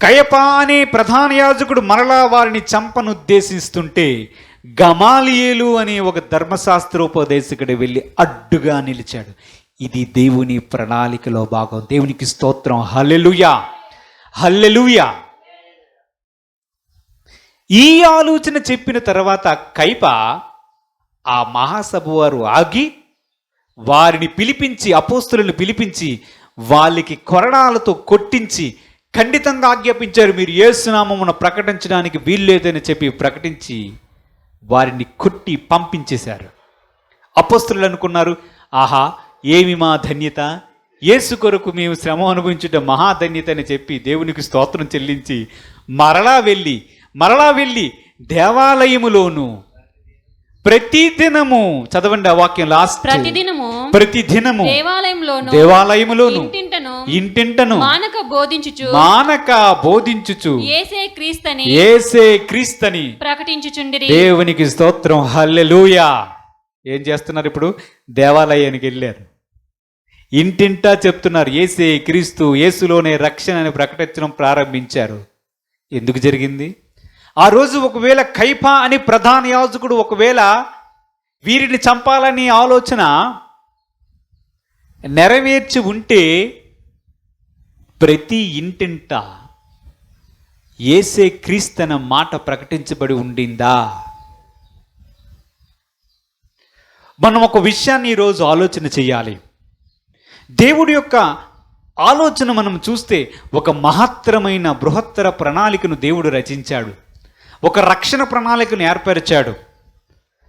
కయప అనే ప్రధాన యాజకుడు మరలా వారిని చంపనుద్దేశిస్తుంటే గమాలియేలు అనే ఒక ధర్మశాస్త్రోపదేశకుడు వెళ్ళి అడ్డుగా నిలిచాడు. ఇది దేవుని ప్రణాళికలో భాగం. దేవునికి స్తోత్రం. హల్లెలూయా, హల్లెలూయా. ఈ ఆలోచన చెప్పిన తర్వాత కయప ఆ మహాసభ వారు ఆగి వారిని పిలిపించి, అపోస్తలులను పిలిపించి వాళ్ళకి కొరడాలతో కొట్టించి ఖండితంగా ఆజ్ఞాపించారు, మీరు యేసునామమున ప్రకటించడానికి వీల్లేదని చెప్పి ప్రకటించి వారిని కొట్టి పంపించేశారు. అపోస్తలులు అనుకున్నారు, ఆహా ఏమి మా ధన్యత, యేసు కొరకు మేము శ్రమ అనుభవించుట మహాధన్యత అని చెప్పి దేవునికి స్తోత్రం చెల్లించి మరలా వెళ్ళి దేవాలయములోను ప్రతిదినము, చదవండి ఆ వాక్యం లాస్ట్, ప్రతిదినము దేవాలయములోను ఇంటింటను మానక బోధించుచు యేసే క్రీస్తని
ప్రకటించుచుండిరి.
దేవునికి స్తోత్రం. హల్లెలూయా. ఏం చేస్తున్నారు ఇప్పుడు? దేవాలయానికి వెళ్ళారు, ఇంటింటా చెప్తున్నారు యేసే క్రీస్తు, యేసులోనే రక్షణ అని ప్రకటించడం ప్రారంభించారు. ఎందుకు జరిగింది? ఆ రోజు ఒకవేళ కయప అని ప్రధాన యాజకుడు ఒకవేళ వీరిని చంపాలని ఆలోచన నెరవేర్చి ఉంటే ప్రతి ఇంటింట యేసే క్రీస్తన మాట ప్రకటించబడి ఉండిందా? మనం ఒక విషయాన్ని ఈరోజు ఆలోచన చేయాలి. దేవుడి యొక్క ఆలోచన మనం చూస్తే ఒక మహత్తరమైన బృహత్తర ప్రణాళికను దేవుడు రచించాడు. ఒక రక్షణ ప్రణాళికను ఏర్పరిచాడు.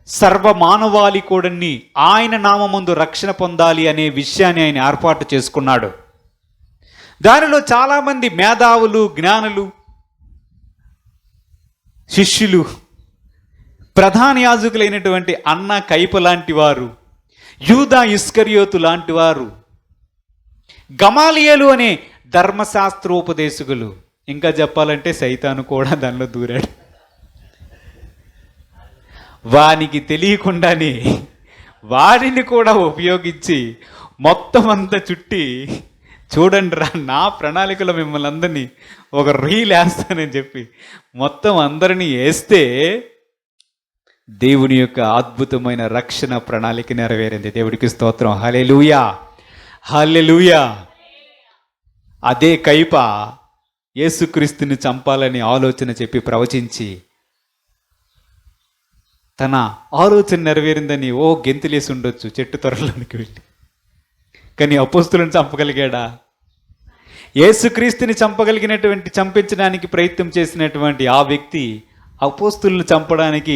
సర్వ మానవాళి కూడాన్ని ఆయన నామమందు రక్షణ పొందాలి అనే విషయాన్ని ఆయన ఏర్పాటు చేసుకున్నాడు. దానిలో చాలామంది మేధావులు, జ్ఞానులు, శిష్యులు, ప్రధాన యాజకులైనటువంటి అన్న కయప లాంటి వారు, యూదా ఇస్కరియోతు లాంటి వారు, గమాలియేలు అనే ధర్మశాస్త్రోపదేశకులు, ఇంకా చెప్పాలంటే సైతాను కూడా దానిలో దూరాడు. వానికి తెలియకుండానే వారిని కూడా ఉపయోగించి మొత్తం అంతా చుట్టి, చూడండి రా నా ప్రణాళికలో మిమ్మల్ని అందరినీ ఒక రీల్ వేస్తానని చెప్పి మొత్తం అందరినీ వేస్తే దేవుని యొక్క అద్భుతమైన రక్షణ ప్రణాళిక నెరవేరింది. దేవుడికి స్తోత్రం. హల్లెలూయా, హల్లెలూయా. అదే కయప యేసుక్రీస్తుని చంపాలని ఆలోచన చెప్పి ప్రవచించి తన ఆలోచన నెరవేరిందని గెంతులేసి ఉండొచ్చు చెట్టు త్వరలోనికి వెళ్ళి. కానీ అపోస్తులను చంపగలిగాడా? యేసుక్రీస్తుని చంపించడానికి ప్రయత్నం చేసినటువంటి ఆ వ్యక్తి అపోస్తులను చంపడానికి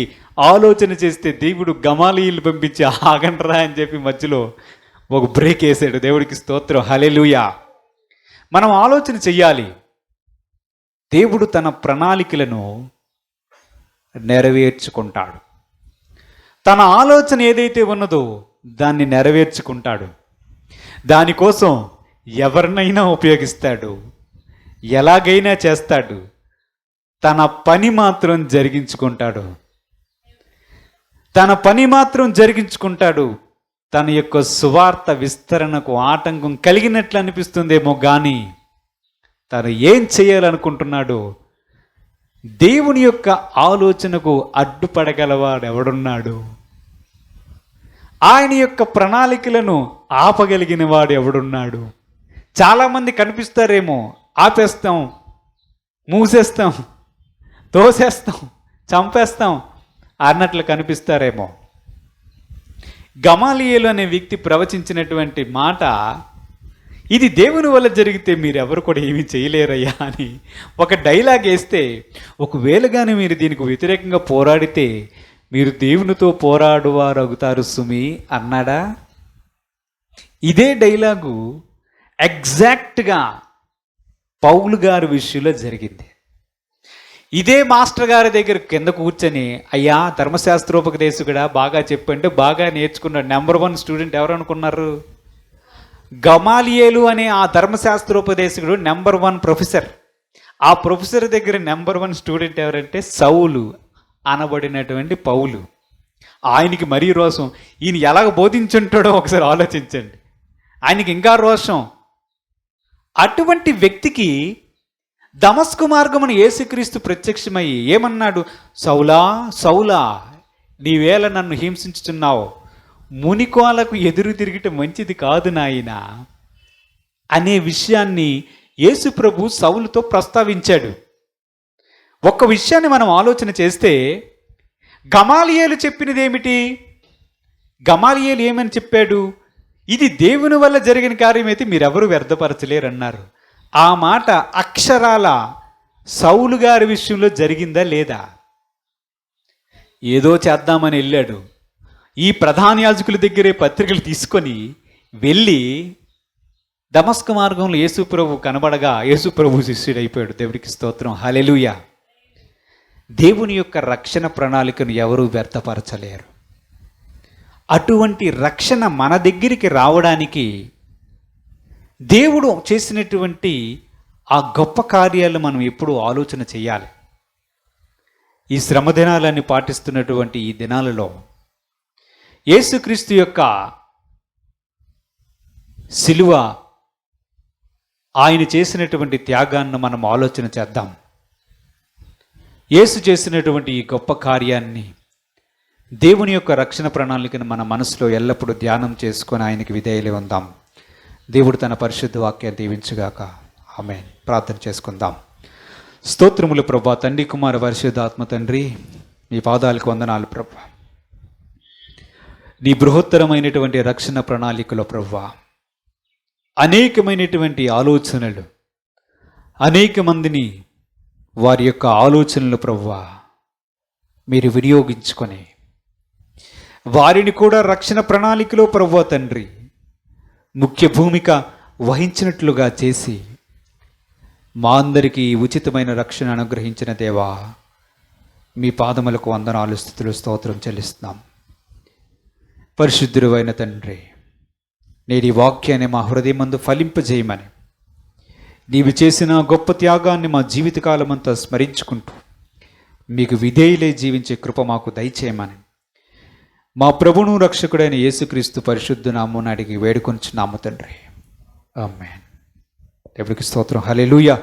ఆలోచన చేస్తే దేవుడు గమాలియేలు పంపించి ఆగండ్రా అని చెప్పి మధ్యలో ఒక బ్రేక్ వేసాడు. దేవుడికి స్తోత్రం. హల్లెలూయా. మనం ఆలోచన చెయ్యాలి. దేవుడు తన ప్రణాళికలను నెరవేర్చుకుంటాడు. తన ఆలోచన ఏదైతే ఉన్నదో దాన్ని నెరవేర్చుకుంటాడు. దానికోసం ఎవరినైనా ఉపయోగిస్తాడు, ఎలాగైనా చేస్తాడు. తన పని మాత్రం జరిగించుకుంటాడు. తన యొక్క సువార్త విస్తరణకు ఆటంకం కలిగినట్లు అనిపిస్తుందేమో కానీ తను ఏం చేయాలనుకుంటున్నాడో దేవుని యొక్క ఆలోచనకు అడ్డుపడగలవాడు ఎవడున్నాడు? ఆయన యొక్క ప్రణాళికలను ఆపగలిగిన వాడు ఎవడున్నాడు? చాలామంది కనిపిస్తారేమో, ఆపేస్తాం, మూసేస్తాం, తోసేస్తాం, చంపేస్తాం అన్నట్లు కనిపిస్తారేమో. గమాలియేలు అనే వ్యక్తి ప్రవచించినటువంటి మాట, ఇది దేవుని వల్ల జరిగితే మీరెవరు కూడా ఏమీ చేయలేరయ్యా అని ఒక డైలాగ్ వేస్తే, ఒకవేళ కానీ మీరు దీనికి వ్యతిరేకంగా పోరాడితే మీరు దేవునితో పోరాడువారు అవుతారు సుమి అన్నాడా? ఇదే డైలాగు ఎగ్జాక్ట్గా పౌలు గారి విషయంలో జరిగింది. ఇదే మాస్టర్ గారి దగ్గర కింద కూర్చొని, అయ్యా ధర్మశాస్త్రోపదేశకుడా బాగా చెప్పంటే బాగా నేర్చుకున్నాడు. నెంబర్ 1 స్టూడెంట్ ఎవరు అనుకున్నారు? గమాలియేలు అనే ఆ ధర్మశాస్త్రోపదేశకుడు నెంబర్ 1 ప్రొఫెసర్. ఆ ప్రొఫెసర్ దగ్గర నెంబర్ 1 స్టూడెంట్ ఎవరంటే సౌలు అనబడినటువంటి పౌలు. ఆయనకి మరీ రోషం. ఈయన ఎలాగ బోధించుంటాడో ఒకసారి ఆలోచించండి. ఆయనకి ఇంకా రోషం. అటువంటి వ్యక్తికి దమస్కు మార్గమున యేసుక్రీస్తు ప్రత్యక్షమై ఏమన్నాడు? సౌలా సౌలా, నీవేళ నన్ను హింసించుచున్నావు, మునికోలకు ఎదురు తిరిగిట మంచిది కాదు నాయనా అనే విషయాన్ని యేసు ప్రభు సౌలుతో ప్రస్తావించాడు. ఒక్క విషయాన్ని మనం ఆలోచన చేస్తే, గమాలియేలు చెప్పినది ఏమిటి? గమాలియేలు ఏమని చెప్పాడు? ఇది దేవుని వల్ల జరిగిన కార్యమైతే మీరెవరూ వ్యర్థపరచలేరన్నారు. ఆ మాట అక్షరాల సౌలు గారి విషయంలో జరిగిందా లేదా? ఏదో చేద్దామని వెళ్ళాడు. ఈ ప్రధాన యాజకుల దగ్గరే పత్రికలు తీసుకొని వెళ్ళి దమస్కు మార్గంలో యేసుప్రభు కనబడగా యేసుప్రభు శిష్యుడైపోయాడు. దేవుడికి స్తోత్రం, హల్లెలూయా. దేవుని యొక్క రక్షణ ప్రణాళికను ఎవరూ వ్యర్థపరచలేరు. అటువంటి రక్షణ మన దగ్గరికి రావడానికి దేవుడు చేసినటువంటి ఆ గొప్ప కార్యాలు మనం ఎప్పుడూ ఆలోచన చేయాలి. ఈ శ్రమ దినాలన్నీ పాటిస్తున్నటువంటి ఈ దినాలలో యేసుక్రీస్తు యొక్క శిలువ, ఆయన చేసినటువంటి త్యాగాన్ని మనం ఆలోచన చేద్దాం. యేసు చేసినటువంటి ఈ గొప్ప కార్యాన్ని, దేవుని యొక్క రక్షణ ప్రణాళికను మన మనసులో ఎల్లప్పుడూ ధ్యానం చేసుకొని ఆయనకి విధేయులై ఉందాం. దేవుడు తన పరిశుద్ధ వాక్యాన్ని దీవించుగాక. ఆమేన్. ప్రార్థన చేసుకుందాం. స్తోత్రములు ప్రభా, తండ్రి కుమార పరిశుద్ధాత్మ తండ్రి, నీ పాదాలకు వందనాలు ప్రభా. నీ బృహత్తరమైనటువంటి రక్షణ ప్రణాళికలో ప్రభా అనేకమైనటువంటి ఆలోచనలు, అనేక మందిని వారి యొక్క ఆలోచనలు ప్రభువా మీరు వినియోగించుకొని వారిని కూడా రక్షణ ప్రణాళికలో ప్రభువా తండ్రి ముఖ్య భూమిక వహించినట్లుగా చేసి మా అందరికీ ఉచితమైన రక్షణ అనుగ్రహించిన దేవా, మీ పాదములకు వందనాలు, స్తుతులు, స్తోత్రం చెల్లిస్తున్నాం. పరిశుద్ధుడు అయిన తండ్రి, నేటి వాక్యాన్ని మా హృదయమందు ఫలింపజేయమని, నీవు చేసిన గొప్ప త్యాగాన్ని మా జీవితకాలమంతా స్మరించుకుంటూ మీకు విధేయులై జీవించే కృప మాకు దయచేయమని మా ప్రభువును రక్షకుడైన యేసుక్రీస్తు పరిశుద్ధ నామమున అడిగి వేడుకొంచున్నాము తండ్రి. ఆమేన్. దేవునికి స్తోత్రం, హల్లెలూయా.